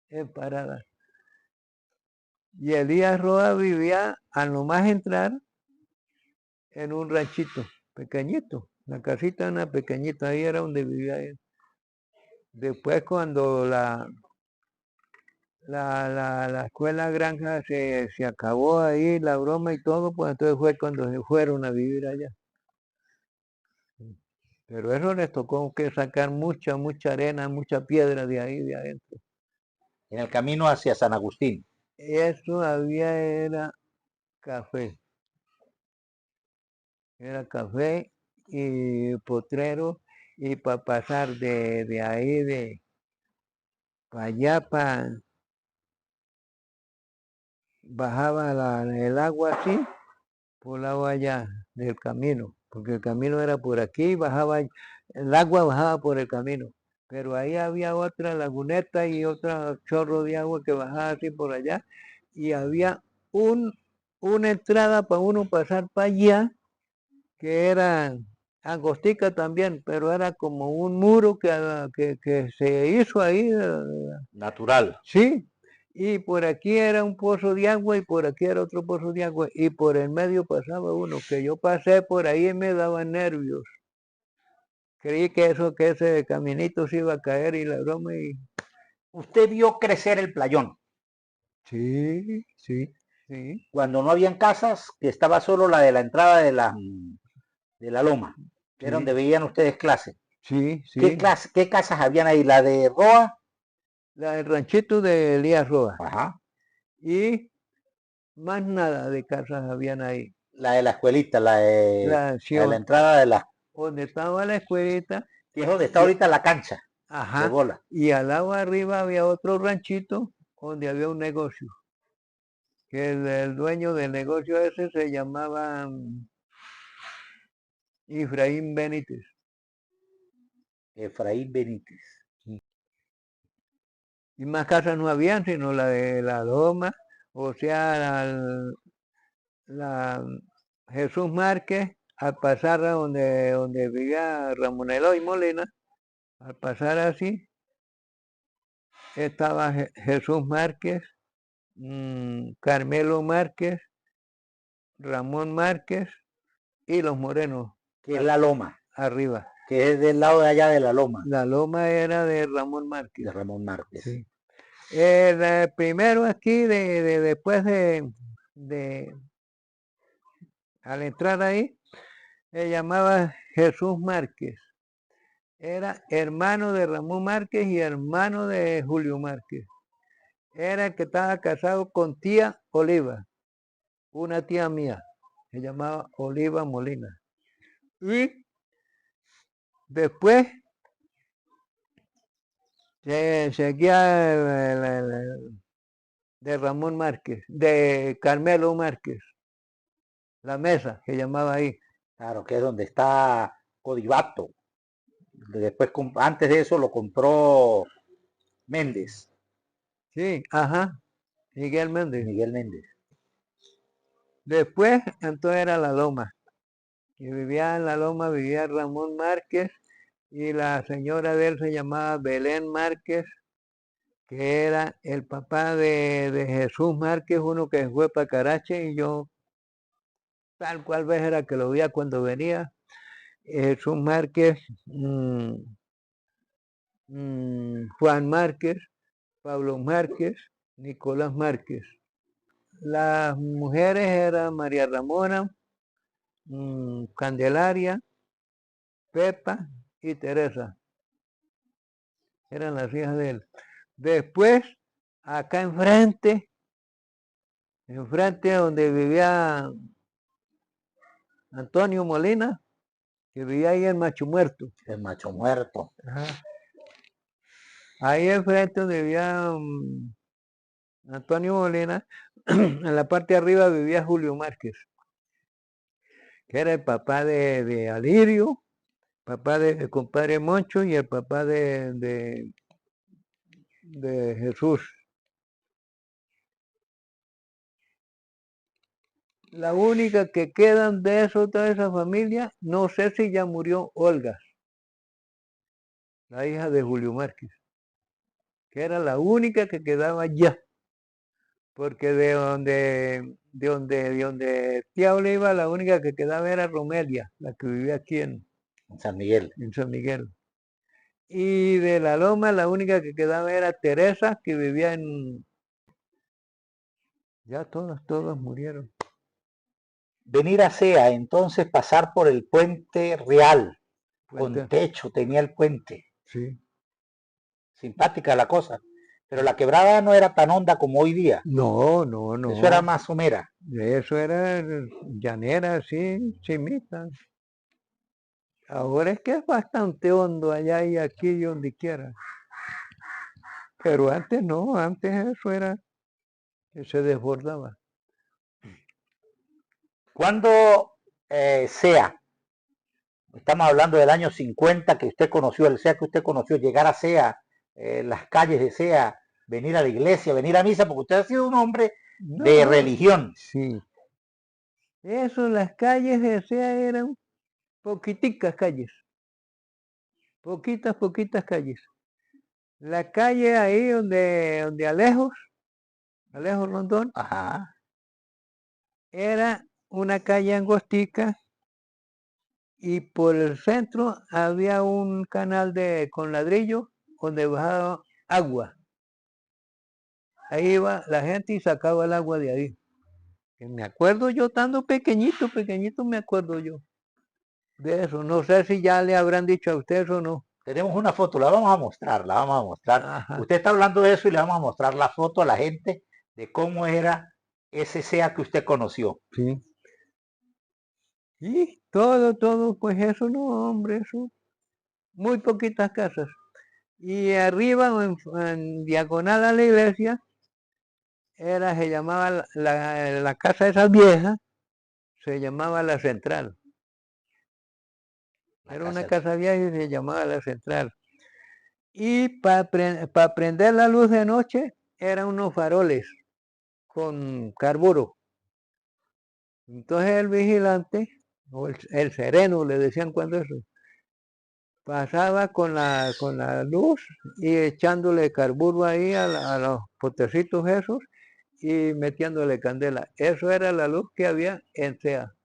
en parada. Y Elías Roa vivía, al nomás entrar, en un ranchito pequeñito. La casita era una pequeñita, ahí era donde vivía él. Después, cuando la escuela granja se acabó ahí, la broma y todo, pues entonces fue cuando se fueron a vivir allá. Pero eso les tocó que sacar mucha arena, mucha piedra de ahí, de adentro. En el camino hacia San Agustín. Eso era café. Era café y potrero, y para pasar de ahí, para allá, bajaba el agua así, por el agua allá del camino, porque el camino era por aquí, el agua bajaba por el camino, pero ahí había otra laguneta y otro chorro de agua que bajaba así por allá, y había una entrada para uno pasar para allá, que era angostica también, pero era como un muro que se hizo ahí. Natural. Sí, y por aquí era un pozo de agua y por aquí era otro pozo de agua y por el medio pasaba uno, que yo pasé por ahí y me daba nervios. Creí que ese caminito se iba a caer y la broma y... Usted vio crecer el playón. Sí. Cuando no habían casas, que estaba solo la de la entrada de la loma, que era donde veían ustedes clases. Sí. ¿Qué casas habían ahí? ¿La de Roa? La del ranchito de Elías Roa. Ajá. Y más nada de casas habían ahí. La de la escuelita, la de la entrada de la... Donde estaba la escuelita. Que es donde está ahorita la cancha de bola. Y al lado arriba había otro ranchito donde había un negocio. Que el dueño del negocio ese se llamaba Efraín Benítez. Efraín Benítez. Y más casas no habían, sino la de la loma, o sea, la Jesús Márquez, al pasar donde vivía Ramón Eloy Molina, al pasar así, estaba Jesús Márquez Carmelo Márquez, Ramón Márquez y los Morenos Que es la loma, arriba. que es del lado de allá de la loma, La loma era de Ramón Márquez. de Ramón Márquez. Sí. El primero aquí, después al entrar ahí, se llamaba Jesús Márquez. Era hermano de Ramón Márquez y hermano de Julio Márquez. Era el que estaba casado con tía Oliva, una tía mía, se llamaba Oliva Molina. Y después se seguía de Ramón Márquez, de Carmelo Márquez, la mesa se llamaba ahí. Claro, que es donde está Codivato. Después, antes de eso lo compró Méndez, Sí, ajá, Miguel Méndez. Miguel Méndez. Después, entonces era la Loma. Y vivía en la Loma, vivía Ramón Márquez y la señora de él se llamaba Belén Márquez, que era el papá de Jesús Márquez, uno que fue para Carache, y yo tal cual vez era que lo veía cuando venía. Jesús Márquez, Juan Márquez, Pablo Márquez, Nicolás Márquez. Las mujeres eran María Ramona, Candelaria, Pepa y Teresa. Eran las hijas de él. Después, acá enfrente donde vivía Antonio Molina, que vivía ahí en Macho Muerto. El Macho Muerto. Ajá. Ahí enfrente donde vivía Antonio Molina, en la parte de arriba vivía Julio Márquez, que era el papá de Alirio, papá de compadre Moncho y el papá de Jesús. La única que quedan de eso, toda esa familia, no sé si ya murió Olga, la hija de Julio Márquez, que era la única que quedaba ya, porque de donde tía Oliva, la única que quedaba era Romelia, la que vivía aquí en San Miguel. San Miguel. Y de la Loma, la única que quedaba era Teresa, que vivía en... Ya todas murieron. Venir a Sea, entonces pasar por el puente real, Puente. con techo tenía el puente. Sí. Simpática la cosa. Pero la quebrada no era tan honda como hoy día. No. Eso era más somera. Eso era llanera, así, chimita. Ahora es que es bastante hondo allá y aquí y donde quiera. Pero antes no, antes eso era que se desbordaba. Cuando Sea, estamos hablando del año 50 que usted conoció, el Sea que usted conoció, llegar a Sea, las calles de Sea, venir a la iglesia, venir a misa, porque usted ha sido un hombre de religión. Sí. Eso, las calles de Sea eran poquiticas calles. Poquitas calles. La calle ahí donde Alejo Rondón, Ajá. era una calle angostica y por el centro había un canal con ladrillo donde bajaba agua. Ahí iba la gente y sacaba el agua de ahí. Que me acuerdo yo, estando pequeñito me acuerdo yo de eso. No sé si ya le habrán dicho a ustedes o no. Tenemos una foto, la vamos a mostrar. Ajá. Usted está hablando de eso y le vamos a mostrar la foto a la gente de cómo era ese Sea que usted conoció. Sí. Y todo, pues eso no, hombre, eso. Muy poquitas casas. Y arriba, en diagonal a la iglesia, se llamaba la casa esa vieja, se llamaba La Central. Era una casa vieja y se llamaba La Central. Y para prender la luz de noche eran unos faroles con carburo. Entonces el vigilante, o el sereno, le decían cuando eso, pasaba con la luz y echándole carburo ahí a los potecitos esos y metiéndole candela. Eso era la luz que había en SEA.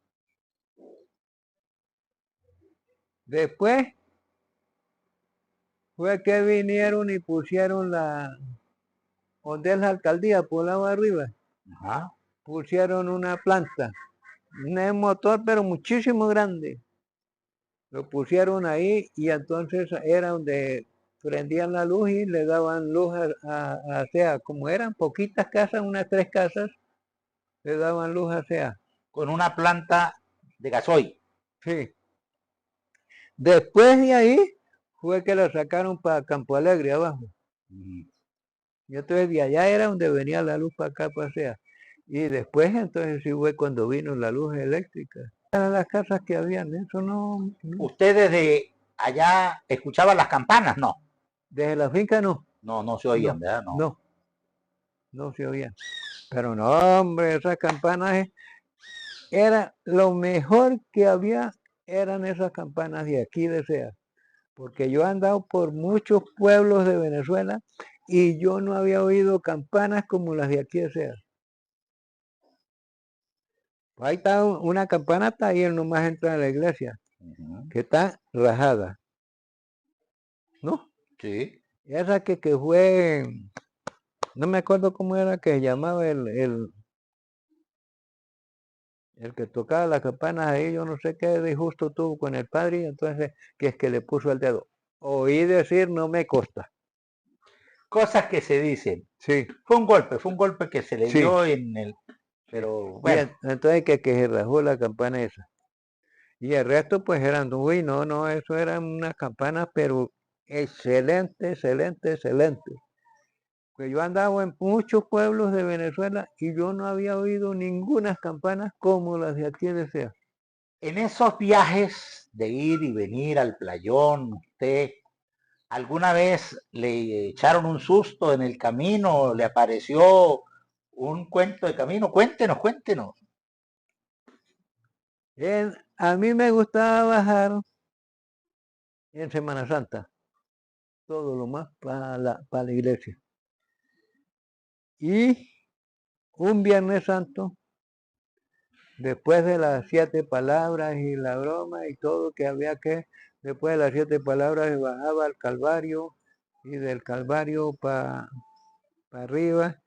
Después fue que vinieron y pusieron donde es la alcaldía, por lado arriba, Ajá. pusieron una planta, un motor pero muchísimo grande. Lo pusieron ahí y entonces era donde prendían la luz y le daban luz a SEA. Como eran poquitas casas, unas 3 casas, le daban luz a SEA. Con una planta de gasoil. Sí. Después de ahí fue que la sacaron para Campo Alegre abajo. Y entonces de allá era donde venía la luz para acá, para SEA. Y después entonces sí fue cuando vino la luz eléctrica. Eran las casas que habían, eso no. ¿Usted desde allá escuchaba las campanas? No. Desde la finca no. No se oían, ¿verdad? No se oían. Pero no, hombre, esas campanas era lo mejor que había, eran esas campanas de aquí de SEA. Porque yo he andado por muchos pueblos de Venezuela y yo no había oído campanas como las de aquí de SEA. Ahí está una campana, está ahí nomás entra a la iglesia, que está rajada. ¿No? Sí. Esa que fue, no me acuerdo cómo era que se llamaba el que tocaba las campanas ahí, yo no sé qué disgusto tuvo con el padre, y entonces que es que le puso el dedo. Oí decir, no me consta. Cosas que se dicen. Sí. Fue un golpe que se le dio en el... Pero bueno. Y entonces que se rajó la campana esa. Y el resto pues eran, uy, no, eso eran unas campanas, pero excelente, excelente. Pues yo andaba en muchos pueblos de Venezuela y yo no había oído ninguna campanas como las de aquí de SEA. En esos viajes de ir y venir al playón, ¿usted alguna vez le echaron un susto en el camino? ¿Le apareció un cuento de camino? Cuéntenos. A mí me gustaba bajar en Semana Santa, todo lo más para la iglesia. Y un Viernes Santo, después de las 7 palabras y la broma y todo que había que, después de las 7 palabras se bajaba al Calvario y del Calvario para arriba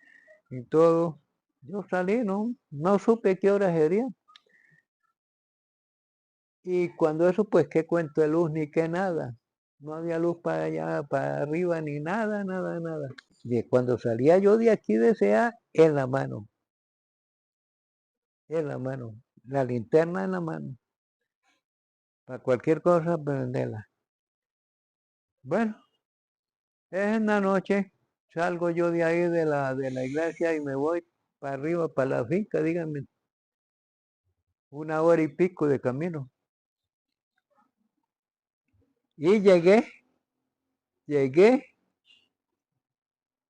y todo. Yo salí, no supe qué horas serían. Y cuando eso, pues qué cuento de luz ni qué nada. No había luz para allá, para arriba, ni nada. Y cuando salía yo de aquí de SEA, en la mano, la linterna en la mano, para cualquier cosa prenderla. Bueno, es en la noche, salgo yo de ahí de la iglesia y me voy para arriba, para la finca, díganme, 1 hora y pico de camino. Y llegué,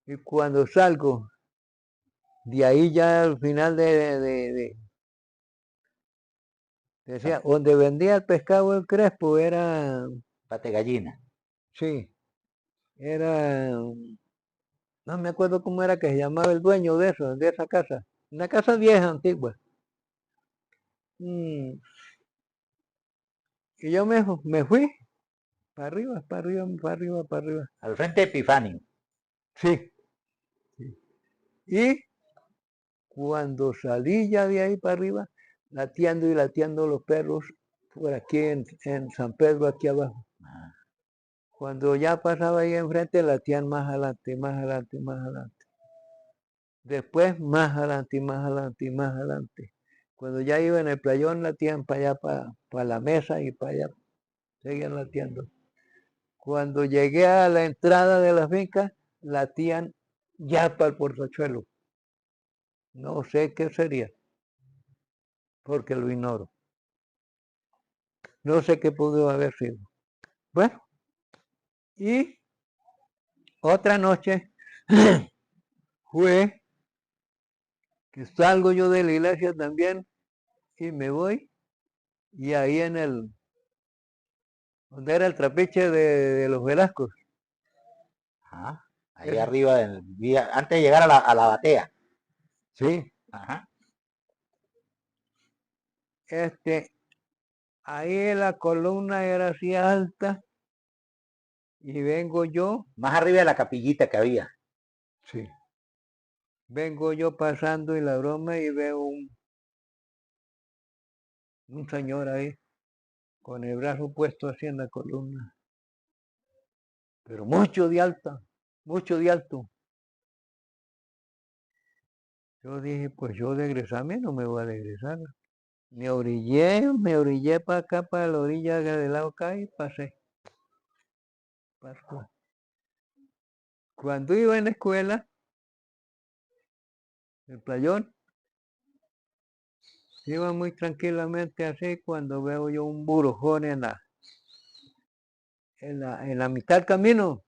y cuando salgo, de ahí ya al final decía, donde vendía el pescado el Crespo era... Pate gallina. Sí, era... No me acuerdo cómo era que se llamaba el dueño de eso, de esa casa. Una casa vieja, antigua. Y yo me fui para arriba. Al frente de Epifanio. Sí. Y cuando salí ya de ahí para arriba, lateando los perros por aquí en San Pedro, aquí abajo. Cuando ya pasaba ahí enfrente, latían más adelante. Después más adelante. Cuando ya iba en el playón, latían para allá, para la mesa y para allá, seguían lateando. Cuando llegué a la entrada de la finca, latían ya para el portachuelo. No sé qué sería, porque lo ignoro. No sé qué pudo haber sido. Bueno, y otra noche fue que salgo yo de la iglesia también y me voy, y ahí donde era el trapiche de los Velascos. Ahí arriba, antes de llegar a la batea. Sí, Ajá. ahí la columna era así alta y vengo yo, Más arriba de la capillita que había. sí, vengo yo pasando y la broma y veo un señor ahí con el brazo puesto así en la columna, pero mucho de alta, mucho de alto. Yo dije, pues yo de egresarme no me voy a regresar. Me orillé para acá, para la orilla del lado acá y pasé. Pasó. Cuando iba en la escuela, el playón, iba muy tranquilamente así cuando veo yo un burujón en la mitad del camino,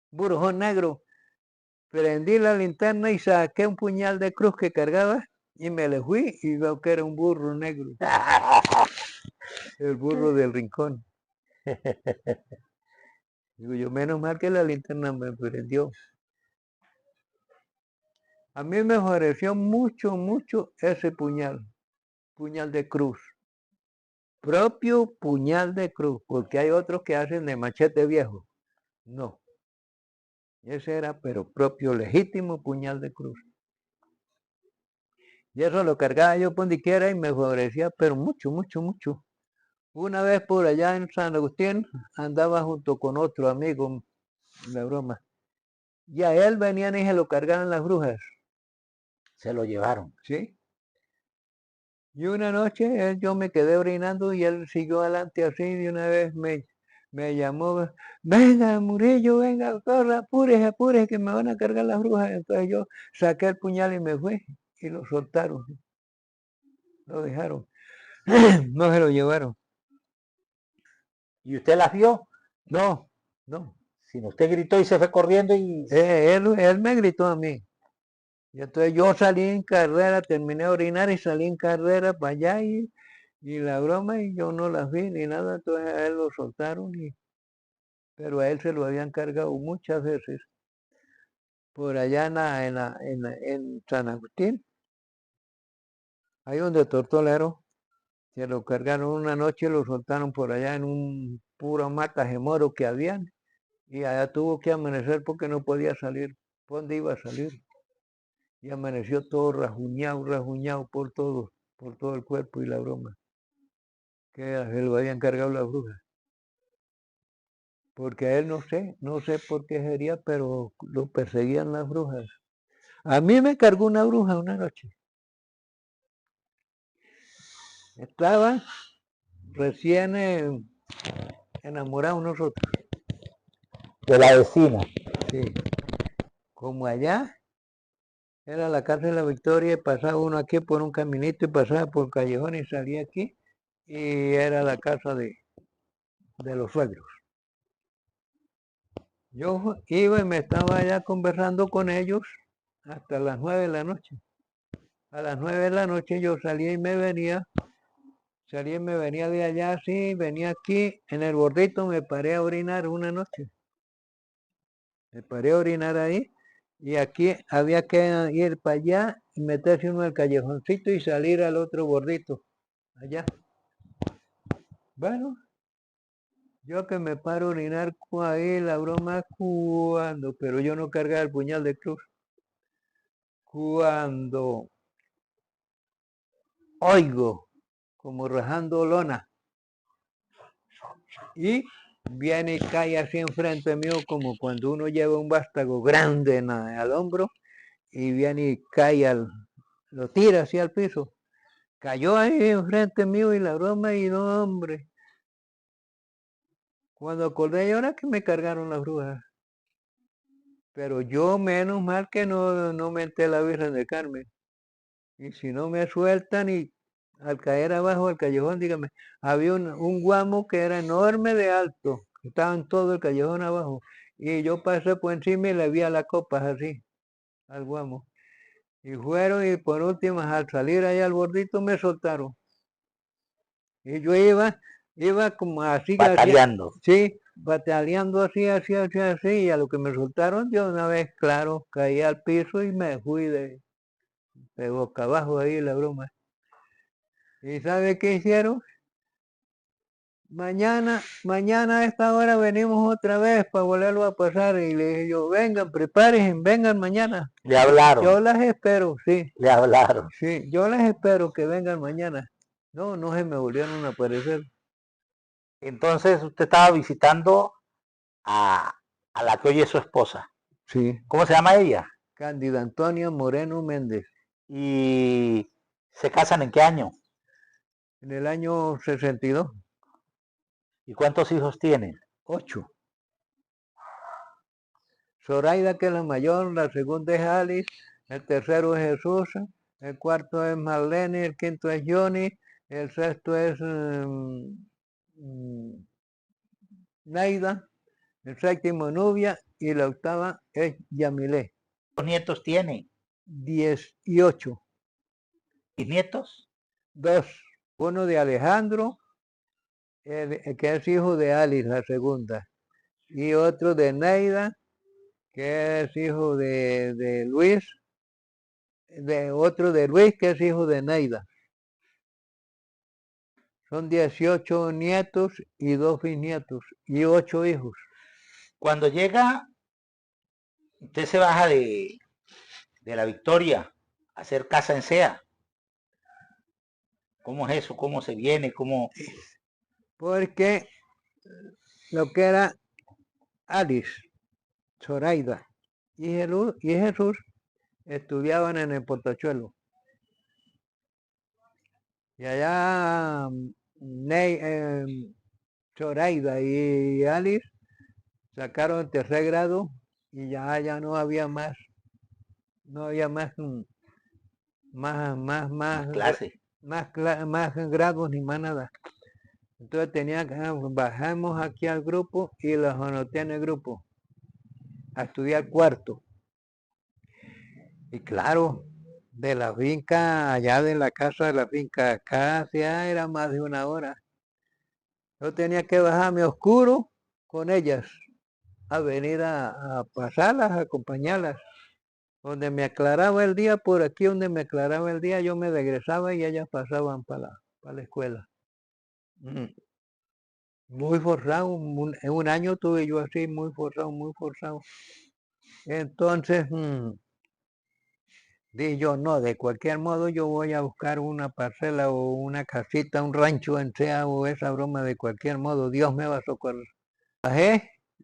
burujón negro. Prendí la linterna y saqué un puñal de cruz que cargaba y me le fui y veo que era un burro negro, el burro del rincón. Digo yo, menos mal que la linterna me prendió. A mí me favoreció mucho, mucho ese puñal de cruz. Propio puñal de cruz, porque hay otros que hacen de machete viejo. No, ese era pero propio legítimo puñal de cruz. Y eso lo cargaba yo por donde quiera y me favorecía, pero mucho, mucho, mucho. Una vez por allá en San Agustín andaba junto con otro amigo, la broma. Y a él venían y se lo cargaban las brujas, Se lo llevaron. ¿sí? Y una noche yo me quedé orinando y él siguió adelante así y una vez me llamó, venga Murillo, venga, corra, apúrese, apúrese, que me van a cargar las brujas. Entonces yo saqué el puñal y me fui y lo soltaron, lo dejaron, no se lo llevaron. ¿Y usted las vio? No, no, Sino usted gritó y se fue corriendo y... él me gritó a mí. Y entonces yo salí en carrera, terminé de orinar y salí en carrera para allá y la broma y yo no las vi ni nada, entonces a él lo soltaron, pero a él se lo habían cargado muchas veces por allá en San Agustín, ahí donde Tortolero, se lo cargaron una noche y lo soltaron por allá en un puro mata de moro que habían y allá tuvo que amanecer porque no podía salir. ¿Por dónde iba a salir? Y amaneció todo rajuñado por todo el cuerpo y la broma, que se lo habían cargado las brujas. Porque a él no sé por qué sería, pero lo perseguían las brujas. A mí me cargó una bruja una noche. Estaba recién enamorados nosotros. De la vecina. Sí. Como allá era la casa de la Victoria y pasaba uno aquí por un caminito y pasaba por callejón y salía aquí y era la casa de los suegros. Yo iba y me estaba allá conversando con ellos hasta las 9 de la noche. A las 9 de la noche yo salía y me venía de allá así, venía aquí en el bordito, me paré a orinar una noche. Me paré a orinar ahí y aquí había que ir para allá y meterse uno al callejoncito y salir al otro bordito, allá. Bueno, yo que me paro a orinar ahí, la broma cuando, pero yo no cargaba el puñal de cruz. Cuando oigo como rajando lona y viene y cae así enfrente mío como cuando uno lleva un vástago grande al hombro y viene y cae lo tira así al piso. Cayó ahí enfrente mío y la broma y no, hombre. Cuando acordé yo era que me cargaron las brujas. Pero yo menos mal que no menté la Virgen de Carmen. Y si no me sueltan y al caer abajo del callejón, dígame, había un guamo que era enorme de alto, estaba en todo el callejón abajo, y yo pasé por encima y le vi a las copas así, al guamo. Y fueron y por último, al salir allá al bordito, me soltaron. Y yo iba como así, Bataleando. sí, bataleando así, y a lo que me soltaron, yo una vez, claro, caí al piso y me fui de boca abajo ahí la broma. ¿Y sabe qué hicieron? Mañana a esta hora venimos otra vez para volverlo a pasar. Y le dije yo, vengan, prepárense, vengan mañana. Le hablaron, Yo las espero, sí. le hablaron. Sí, yo las espero que vengan mañana. No, no se me volvieron a aparecer. Entonces usted estaba visitando a la que hoy es su esposa. Sí, ¿Cómo se llama ella? Cándida Antonia Moreno Méndez, ¿Y se casan en qué año? en el año 62, ¿Y cuántos hijos tienen? 8. Zoraida, que es la mayor, la segunda es Alice, el tercero es Jesús, el cuarto es Marlene, el quinto es Johnny, el sexto es Naida, el séptimo Nubia y la octava es Yamilé. ¿Cuántos nietos tiene? 18. ¿Y nietos? 2. Uno de Alejandro, que es hijo de Alice, la segunda, y otro de Neida, que es hijo de Luis, otro de Luis, que es hijo de Neida. Son 18 nietos y 2 bisnietos y 8 hijos. Cuando llega, usted se baja de la Victoria a hacer casa en SEA. ¿Cómo es eso? ¿Cómo se viene? ¿Cómo? Porque lo que era Alice, Zoraida y Jesús estudiaban en el Portachuelo. Y allá Zoraida y Alice sacaron el tercer grado y ya no había más, más Clase. más grados ni más nada. Entonces bajamos aquí al grupo y los anoté en el grupo a estudiar cuarto. Y claro, de la finca, allá de la casa de la finca, acá ya era más de 1 hora. Yo tenía que bajarme oscuro con ellas, a venir a pasarlas, a acompañarlas. Donde me aclaraba el día, por aquí donde me aclaraba el día, yo me regresaba y ellas pasaban para la escuela. Muy forzado, en un año tuve yo así, muy forzado, muy forzado. Entonces, dije yo, no, de cualquier modo yo voy a buscar una parcela o una casita, un rancho en sea o esa broma, de cualquier modo, Dios me va a socorrer.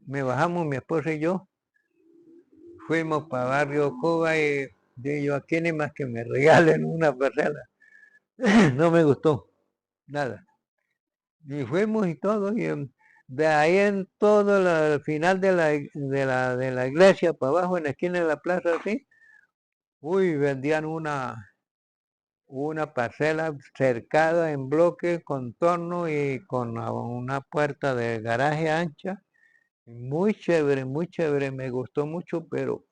Me bajamos mi esposa y yo, fuimos para Barrio Cuba y dije yo, aquí ni más que me regalen una parcela. No me gustó, nada. Y fuimos y todo, y de ahí en todo el final de la iglesia, para abajo, en la esquina de la plaza, así, vendían una parcela cercada en bloque, con torno y con una puerta de garaje ancha. Muy chévere, me gustó mucho, pero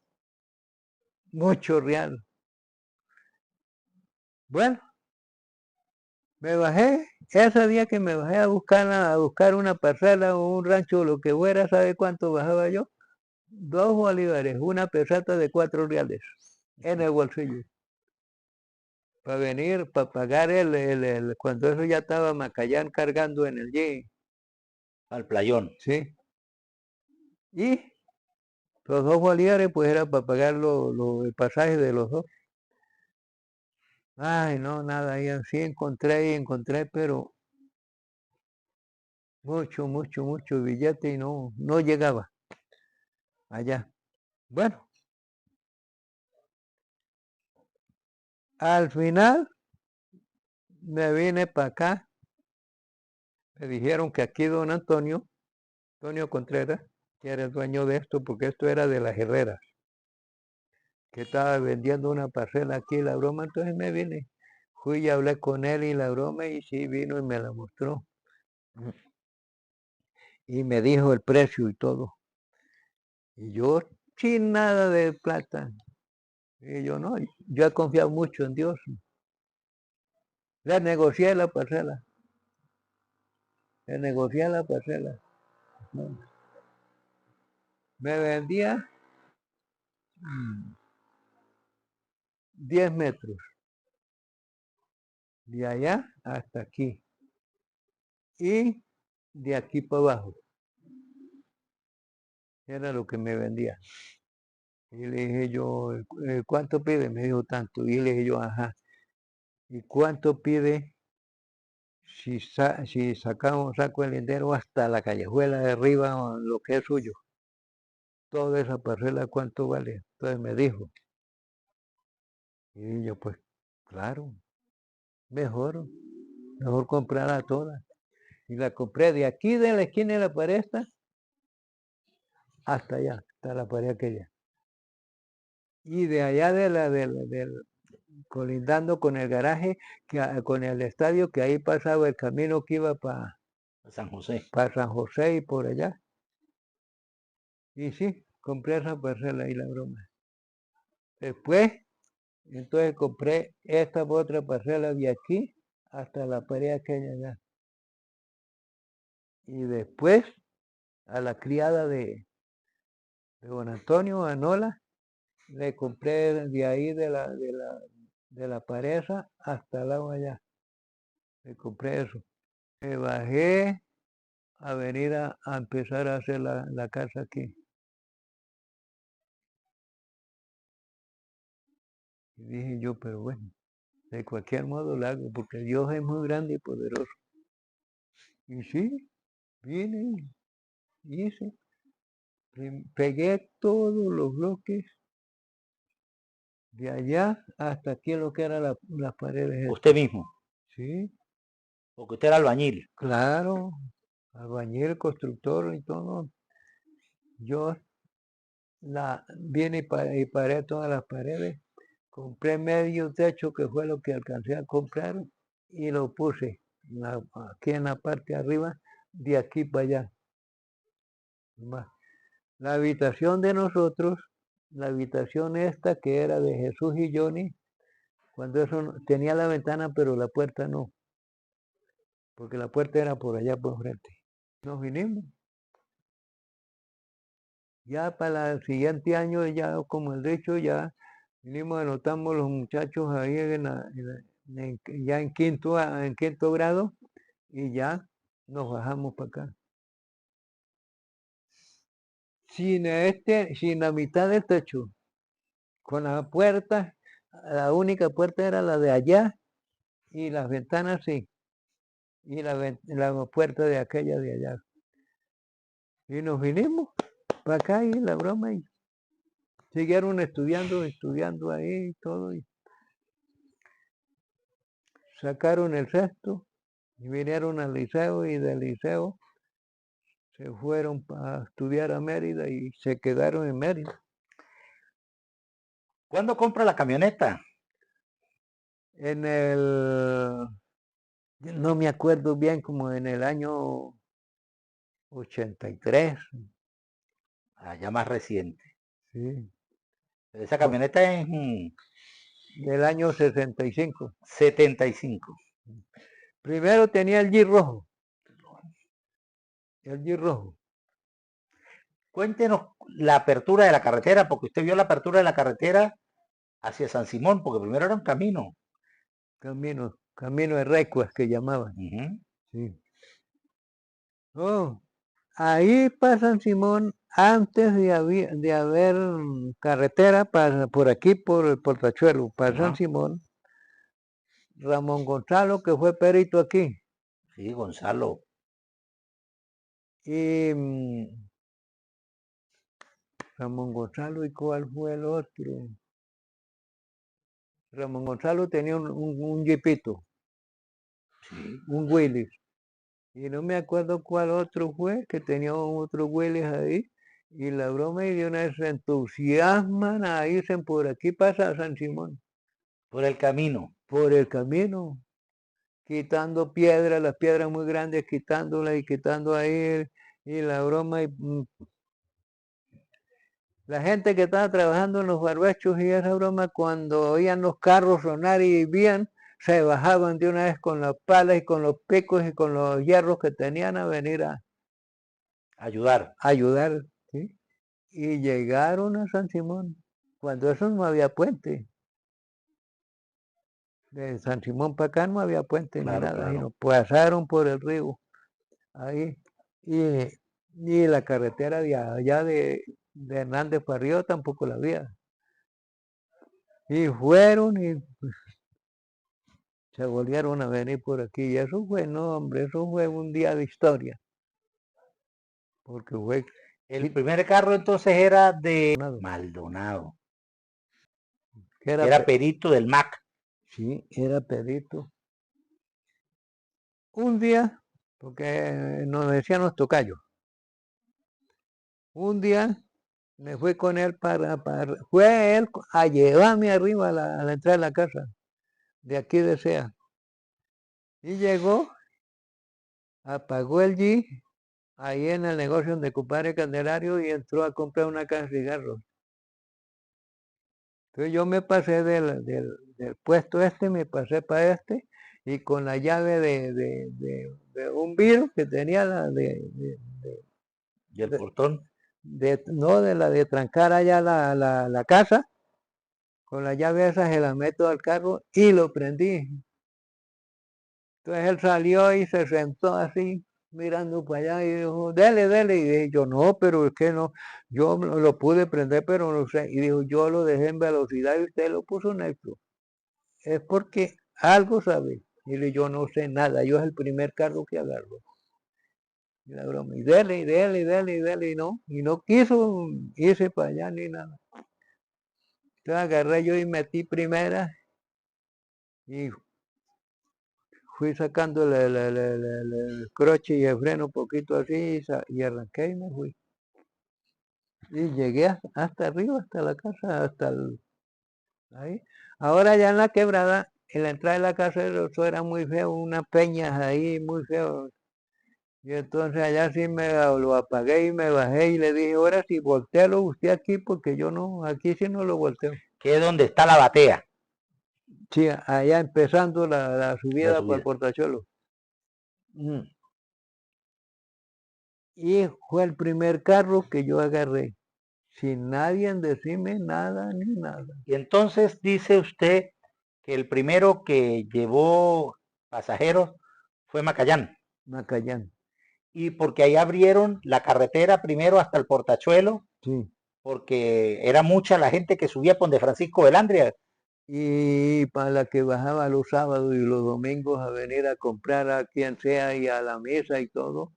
mucho real. Bueno, me bajé, ese día que me bajé a buscar una parcela o un rancho o lo que fuera, ¿sabe cuánto bajaba yo? 2 bolívares, una peseta de 4 reales en el bolsillo. Para venir, para pagar cuando eso ya estaba Macayán cargando en el G. Al playón. Sí. Y los 2 bolívares pues era para pagar el pasaje de los dos. Ay, no, nada, ahí sí encontré, pero mucho billete y no llegaba allá. Bueno, al final me vine para acá. Me dijeron que aquí don Antonio Contreras, que era el dueño de esto, porque esto era de las Herreras, que estaba vendiendo una parcela aquí, la broma, entonces me vine. Fui y hablé con él y la broma, y sí vino y me la mostró. Y me dijo el precio y todo. Y yo, sin nada de plata. Y yo no, yo he confiado mucho en Dios. Le negocié la parcela. Me vendía 10 metros. De allá hasta aquí. Y de aquí para abajo. Era lo que me vendía. Y le dije yo, ¿cuánto pide? Me dijo tanto. Y le dije yo, ajá. ¿Y cuánto pide si sacamos, saco el lindero hasta la callejuela de arriba, lo que es suyo? Toda esa parcela, ¿cuánto vale? Entonces me dijo. Y yo, pues, claro, mejor comprarla toda. Y la compré de aquí de la esquina de la pared hasta allá, hasta la pared aquella. Y de allá colindando con el garaje, con el estadio, que ahí pasaba el camino que iba para San José. San José y por allá. Y sí, compré esa parcela y la broma. Después, entonces compré esta otra parcela de aquí hasta la pared aquella allá. Y después, a la criada de don Antonio Anola, le compré de ahí de la pared hasta el lado allá. Le compré eso. Me bajé a venir a empezar a hacer la casa aquí. Y dije yo, pero bueno, de cualquier modo lo hago, porque Dios es muy grande y poderoso. Y sí, vine, hice, pegué todos los bloques de allá hasta aquí lo que eran las paredes. Usted mismo, Sí, porque usted era albañil. claro, albañil, constructor y todo. Yo vine y paré todas las paredes. Compré medio techo, que fue lo que alcancé a comprar, y lo puse aquí en la parte de arriba, de aquí para allá. La habitación de nosotros, la habitación esta que era de Jesús y Johnny, cuando eso tenía la ventana, pero la puerta no, porque la puerta era por allá por frente. Nos vinimos. Ya para el siguiente año, ya como el dicho, ya vinimos, anotamos los muchachos ahí ya en quinto grado, y ya nos bajamos para acá. Sin la mitad del techo, con la puerta, la única puerta era la de allá, y las ventanas sí, y la puerta de aquella de allá. Y nos vinimos para acá y la broma, y siguieron estudiando ahí y todo, y sacaron el sexto, y vinieron al liceo, y del liceo se fueron a estudiar a Mérida y se quedaron en Mérida. ¿Cuándo compra la camioneta? No me acuerdo bien, como en el año 83. Ya más reciente. Sí. Esa camioneta es Del año 65. 75. Primero tenía el Jeep rojo. El Jeep rojo. Cuéntenos la apertura de la carretera, porque usted vio la apertura de la carretera hacia San Simón, porque primero era un camino. Camino de Recuas que llamaban. Sí. Oh, ahí para San Simón, antes de haber carretera por aquí, por el Portachuelo, para San Simón, Ramón Gonzalo, que fue perito aquí. Sí, Gonzalo. Y Ramón Gonzalo, ¿y cuál fue el otro? Ramón Gonzalo tenía un jeepito, Sí. un Willys. Y no me acuerdo cuál otro fue, que tenía otro Willys ahí. Y la broma, y de una vez se entusiasman a irse por aquí para San Simón. Por el camino. Por el camino, quitando piedras, las piedras muy grandes, quitándolas y quitando ahí. Y la broma, la gente que estaba trabajando en los barbechos y esa broma, cuando oían los carros sonar y vivían, se bajaban de una vez con las palas y con los picos y con los hierros que tenían a venir a ayudar. ¿sí? Y llegaron a San Simón, cuando eso no había puente. De San Simón para acá no había puente Claro, ni nada, claro. sino pasaron por el río ahí. Y la carretera de allá de Hernández para arriba tampoco la había. Y fueron y se volvieron a venir por aquí. Y eso fue, no, hombre, eso fue un día de historia. Porque fue El primer carro entonces era de Maldonado, Maldonado, que que era perito del MAC. sí, era perito. Un día, porque nos decían los tocayos, un día me fui con él fue él a llevarme arriba a la entrada de la casa, de aquí de Sea. Y llegó, apagó el G ahí en el negocio de compadre Candelario y entró a comprar una caja de cigarros. Entonces yo me pasé del puesto me pasé para y con la llave de un virus que tenía ¿Y el portón? no de la de trancar allá la casa, con la llave esa se la meto al carro y lo prendí. Entonces él salió y se sentó así, mirando para allá y dijo, dele, dele. Y dije yo, no, pero es que no, yo lo pude prender, pero no sé. Y dijo, yo lo dejé en velocidad y usted lo puso en neutro. Es porque algo sabe. Y le dije, yo no sé nada, yo es el primer carro que agarro. Y la broma, y dele, y dele, y dele, y dele, y no quiso irse para allá ni nada. Entonces agarré yo y metí primera y fui sacando el croche y el freno un poquito así y arranqué y me fui. Y llegué hasta arriba, hasta la casa, ahí. Ahora ya en la quebrada, en la entrada de la casa, eso era muy feo, unas peñas ahí muy feo. Y entonces allá sí lo apagué y me bajé y le dije, ahora sí, voltealo usted aquí porque yo no, aquí sí no lo volteo. Que es donde está la batea. Sí, allá empezando la subida para el subida. Portachuelo. Y fue el primer carro que yo agarré, sin nadie decirme nada ni nada. Y entonces dice usted que el primero que llevó pasajeros fue Macayán. Macayán. Y porque ahí abrieron la carretera primero hasta el Portachuelo, Sí. porque era mucha la gente que subía por de Francisco Velandria. Y para la que bajaba los sábados y los domingos a venir a comprar a quien sea y a la mesa y todo.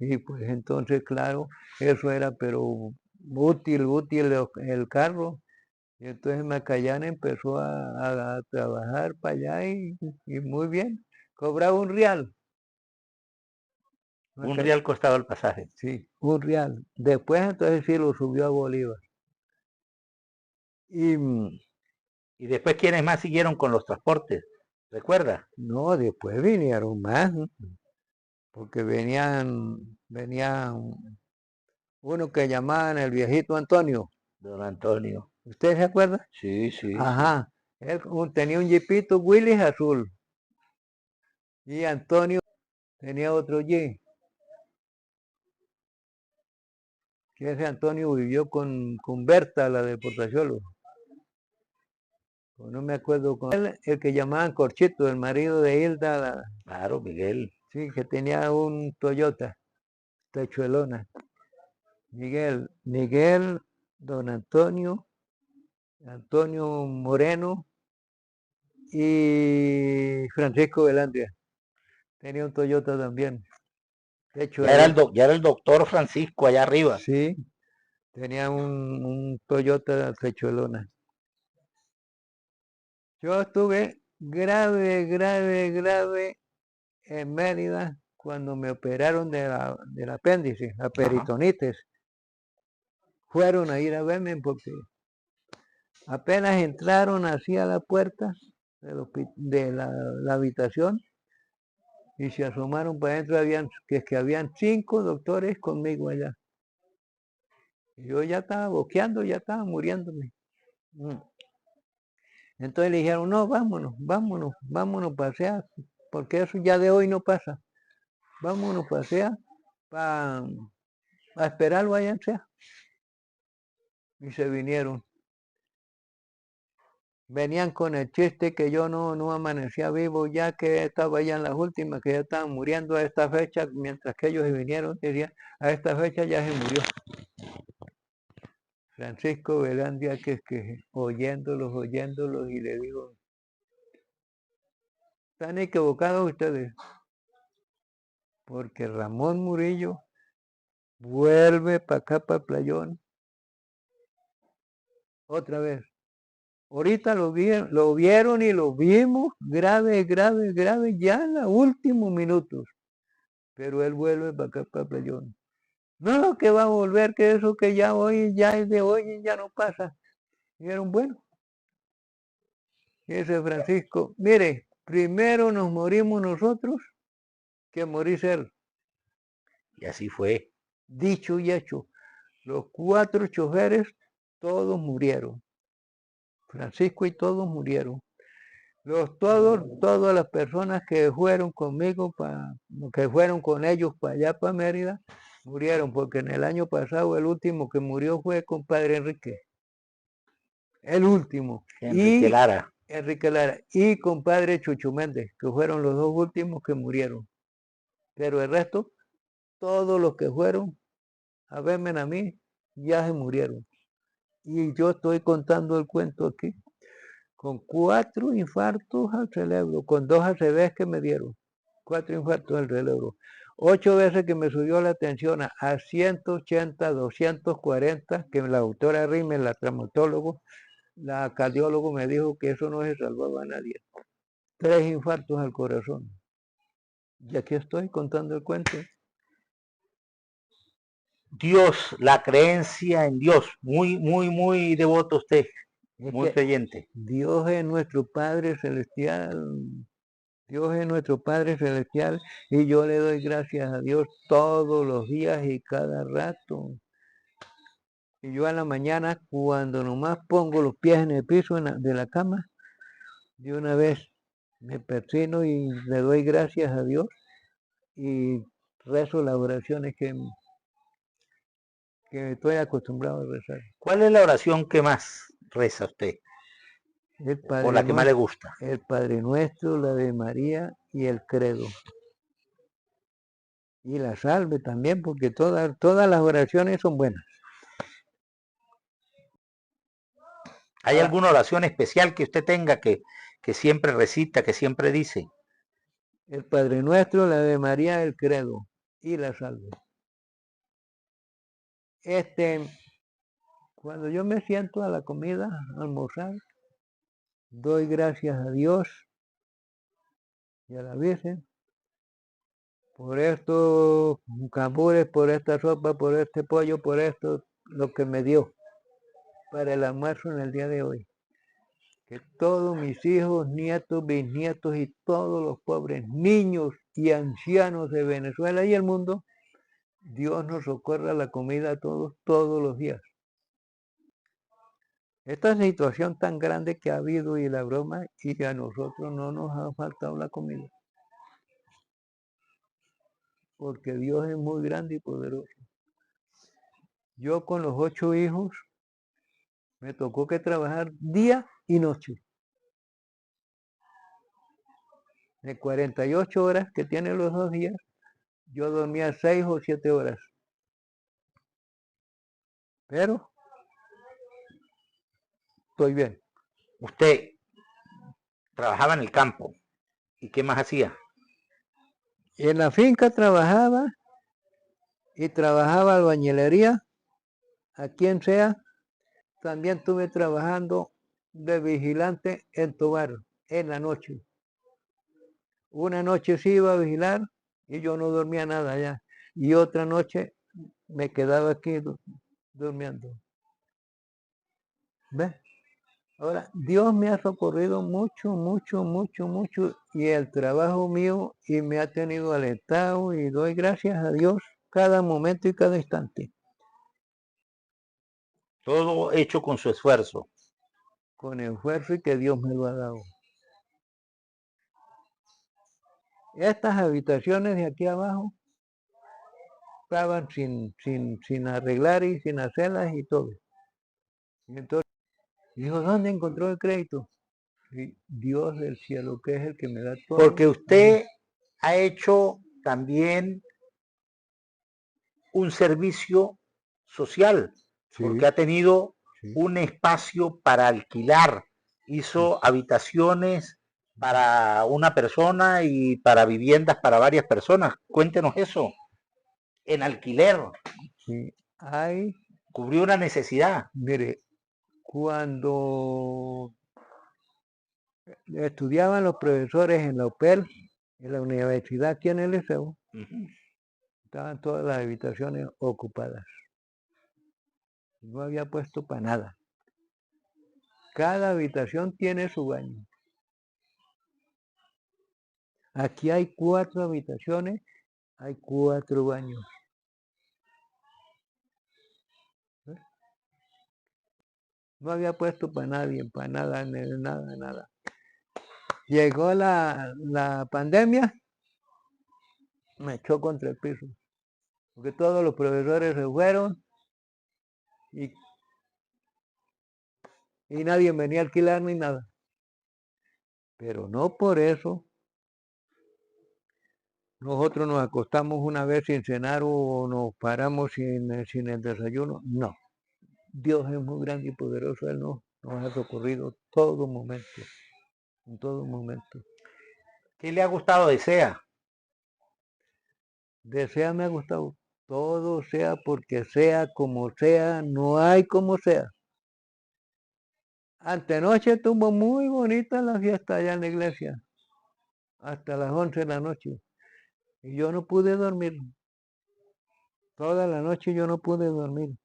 Y pues entonces, claro, eso era, pero útil el carro. Y entonces Macayán empezó a trabajar para allá y muy bien. Cobraba un real. Un real costaba el pasaje. Sí, un real. Después entonces sí lo subió a Bolívar. Y Y después, ¿quiénes más siguieron con los transportes? ¿Recuerda? no, después vinieron más, porque venían uno que llamaban el viejito Antonio. Don Antonio. ¿Usted se acuerda? Sí, sí, sí. Ajá. Él tenía un jeepito Willis azul. Y Antonio tenía otro jeep. Que ese Antonio vivió con Berta, la de Portachuelo. No me acuerdo con él, el que llamaban Corchito, el marido de Hilda. Claro, Miguel. Sí, que tenía un Toyota, Techuelona. Miguel, don Antonio, Antonio Moreno y Francisco Velandria. Tenía un Toyota también. Ya era el doctor Francisco allá arriba. Sí, tenía un Toyota Techuelona. Yo estuve grave en Mérida cuando me operaron del apéndice, la peritonitis. Fueron a ir a verme porque apenas entraron hacia la puerta de la habitación y se asomaron para adentro, habían 5 doctores conmigo allá. Y yo ya estaba boqueando, ya estaba muriéndome. Entonces le dijeron, no, vámonos pasear, porque eso ya de hoy no pasa. Vámonos pasear para esperarlo allá en Sea. Y se vinieron. venían con el chiste que yo no amanecía vivo, ya que estaba ya en las últimas, que ya estaban muriendo a esta fecha, mientras que ellos vinieron, decían, a esta fecha ya se murió. Francisco Velandia, que oyéndolos, y le digo, están equivocados ustedes, porque Ramón Murillo vuelve para acá, para Playón, otra vez. Ahorita lo vieron y lo vimos grave, ya en los últimos minutos. Pero él vuelve para acá, para Playón. No, que va a volver, que eso que ya hoy, ya es de hoy, ya no pasa. Dijeron, bueno, ese Francisco, mire, primero nos morimos nosotros que morirse él. Y así fue. Dicho y hecho, los 4 choferes, todos murieron. Francisco y todos murieron. Todas las personas que fueron conmigo, que fueron con ellos para allá, para Mérida, murieron, porque en el año pasado el último que murió fue compadre Enrique. El último. Enrique Lara. Enrique Lara. Y compadre Chucho Méndez, que fueron los 2 últimos que murieron. Pero el resto, todos los que fueron a verme a mí, ya se murieron. Y yo estoy contando el cuento aquí, con 4 infartos al cerebro, con 2 ACVs que me dieron, 4 infartos al cerebro, 8 veces que me subió la tensión a 180, 240, que la doctora Rimmel, la traumatólogo, la cardiólogo me dijo que eso no se salvaba a nadie. 3 infartos al corazón. Y aquí estoy contando el cuento. Dios, la creencia en Dios, muy devoto usted, muy creyente. Dios es nuestro Padre Celestial. Dios es nuestro Padre Celestial y yo le doy gracias a Dios todos los días y cada rato. Y yo a la mañana, cuando nomás pongo los pies en el piso de la cama, de una vez me persino y le doy gracias a Dios y rezo las oraciones que estoy acostumbrado a rezar. ¿Cuál es la oración que más reza usted? O la que más le gusta. El Padre Nuestro, la de María y el Credo. Y la salve también, porque todas las oraciones son buenas. ¿Hay alguna oración especial que usted tenga que siempre recita, que siempre dice? El Padre Nuestro, la de María, el Credo y la salve. Cuando yo me siento a la comida, a almorzar, doy gracias a Dios y a la Virgen por estos cambures, por esta sopa, por este pollo, por esto, lo que me dio para el almuerzo en el día de hoy. Que todos mis hijos, nietos, bisnietos y todos los pobres niños y ancianos de Venezuela y el mundo, Dios nos socorra la comida a todos los días. Esta situación tan grande que ha habido y la broma, y a nosotros no nos ha faltado la comida. Porque Dios es muy grande y poderoso. Yo con los 8 hijos me tocó que trabajar día y noche. De 48 horas que tienen los 2 días, yo dormía 6 o 7 horas. Pero estoy bien. Usted trabajaba en el campo. ¿Y qué más hacía? En la finca trabajaba y trabajaba albañilería, a quien sea. También estuve trabajando de vigilante en Tobar, en la noche. Una noche sí iba a vigilar y yo no dormía nada allá. Y otra noche me quedaba aquí durmiendo. ¿Ves? Ahora, Dios me ha socorrido mucho, y el trabajo mío y me ha tenido alentado y doy gracias a Dios cada momento y cada instante. Todo hecho con su esfuerzo. Con el esfuerzo y que Dios me lo ha dado. Estas habitaciones de aquí abajo estaban sin arreglar y sin hacerlas y todo. Y entonces dijo, ¿dónde encontró el crédito? Y Dios del cielo, que es el que me da todo. Porque usted ha hecho también un servicio social, Sí, porque ha tenido sí. un espacio para alquilar, hizo habitaciones para una persona y para viviendas para varias personas. Cuéntenos eso, en alquiler, Sí. Hay, cubrió una necesidad. mire, cuando estudiaban los profesores en la UPEL, en la universidad aquí en el liceo, estaban todas las habitaciones ocupadas. No había puesto para nada. Cada habitación tiene su baño. Aquí hay 4 habitaciones, hay 4 baños. No había puesto para nadie, para nada, nada, nada. Llegó la pandemia, me echó contra el piso, porque todos los profesores se fueron y nadie venía a alquilar ni nada. Pero no por eso nosotros nos acostamos una vez sin cenar o nos paramos sin el desayuno. No. Dios es muy grande y poderoso. Él nos ha socorrido todo momento, en todo momento. ¿Qué le ha gustado de SEA? De SEA me ha gustado. Todo sea porque sea como sea, no hay como sea. Antenoche estuvo muy bonita la fiesta allá en la iglesia, hasta las 11 de la noche. Y yo no pude dormir. Toda la noche yo no pude dormir.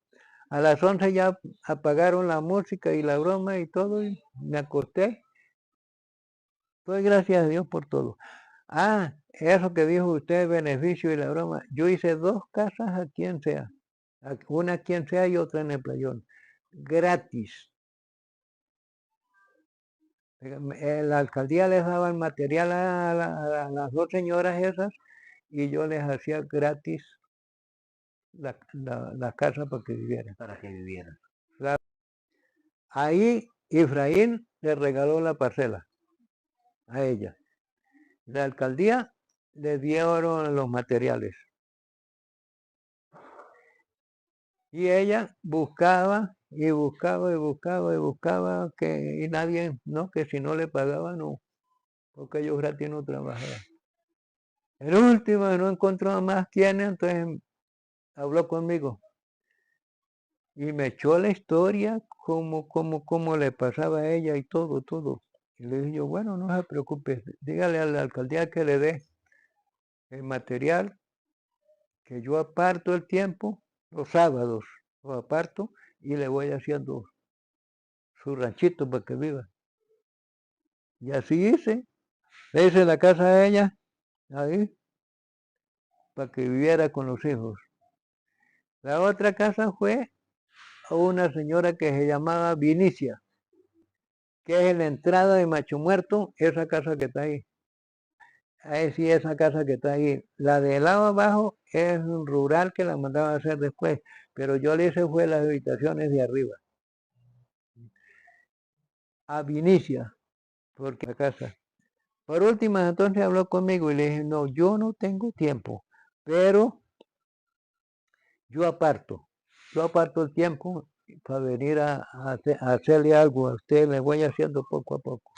A las 11 ya apagaron la música y la broma y todo, y me acosté. Doy gracias a Dios por todo. Ah, eso que dijo usted, beneficio y la broma. Yo hice 2 casas aquí en SEA. Una aquí en SEA y otra en el Playón. Gratis. La alcaldía les daba el material a las 2 señoras esas y yo les hacía gratis la casa para que vivieran. Para que vivieran. Ahí Efraín le regaló la parcela a ella. La alcaldía le dieron los materiales. Y ella buscaba y buscaba y buscaba y buscaba y nadie, no, que si no le pagaba, no, porque ellos gratis no trabajaban. El último no encontró más quién, entonces habló conmigo y me echó la historia, cómo le pasaba a ella y todo, todo. Y le dije yo, bueno, no se preocupe, dígale a la alcaldía que le dé el material, que yo aparto el tiempo, los sábados lo aparto y le voy haciendo su ranchito para que viva. Y así hice. Le hice la casa a ella, ahí, para que viviera con los hijos. La otra casa fue a una señora que se llamaba Vinicia, que es la entrada de Macho Muerto, esa casa que está ahí. Ahí sí, esa casa que está ahí. La de lado abajo es un rural que la mandaban a hacer después, pero yo le hice fue las habitaciones de arriba. A Vinicia, porque la casa. Por último, entonces habló conmigo y le dije, no, yo no tengo tiempo, pero yo aparto el tiempo para venir a hacerle algo a usted, le voy haciendo poco a poco.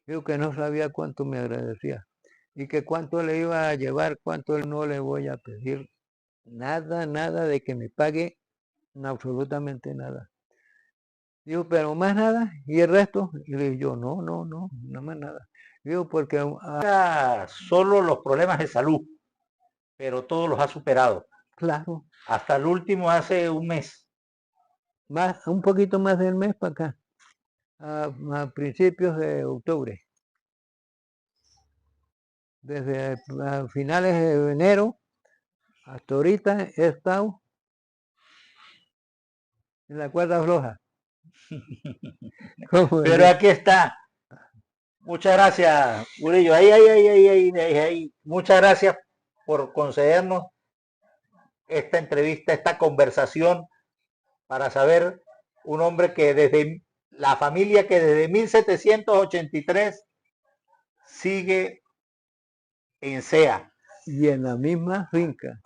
Digo que no sabía cuánto me agradecía y que cuánto le iba a llevar, cuánto no le voy a pedir, nada, nada de que me pague, absolutamente nada. Digo, pero más nada, y el resto, y le digo yo, no más nada. Digo, porque Solo los problemas de salud, pero todos los ha superado. claro, Hasta el último hace un mes. un poquito más del mes para acá, a principios de octubre. Desde finales de enero hasta ahorita he estado en la cuerda floja. Pero aquí está. Muchas gracias, Murillo. Ahí. Muchas gracias por concedernos esta entrevista, esta conversación, para saber un hombre que desde la familia que desde 1783 sigue en SEA. Y en la misma finca,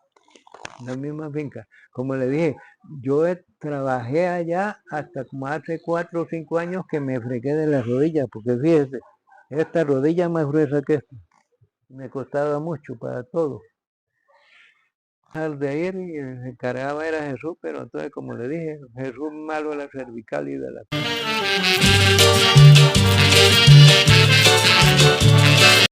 Como le dije, yo trabajé allá hasta como hace 4 o 5 años que me fregué de las rodillas, porque fíjese, esta rodilla más gruesa que esta, me costaba mucho para todo. Al de ir y se encargaba era Jesús, pero entonces como le dije, Jesús malo de la cervical y de la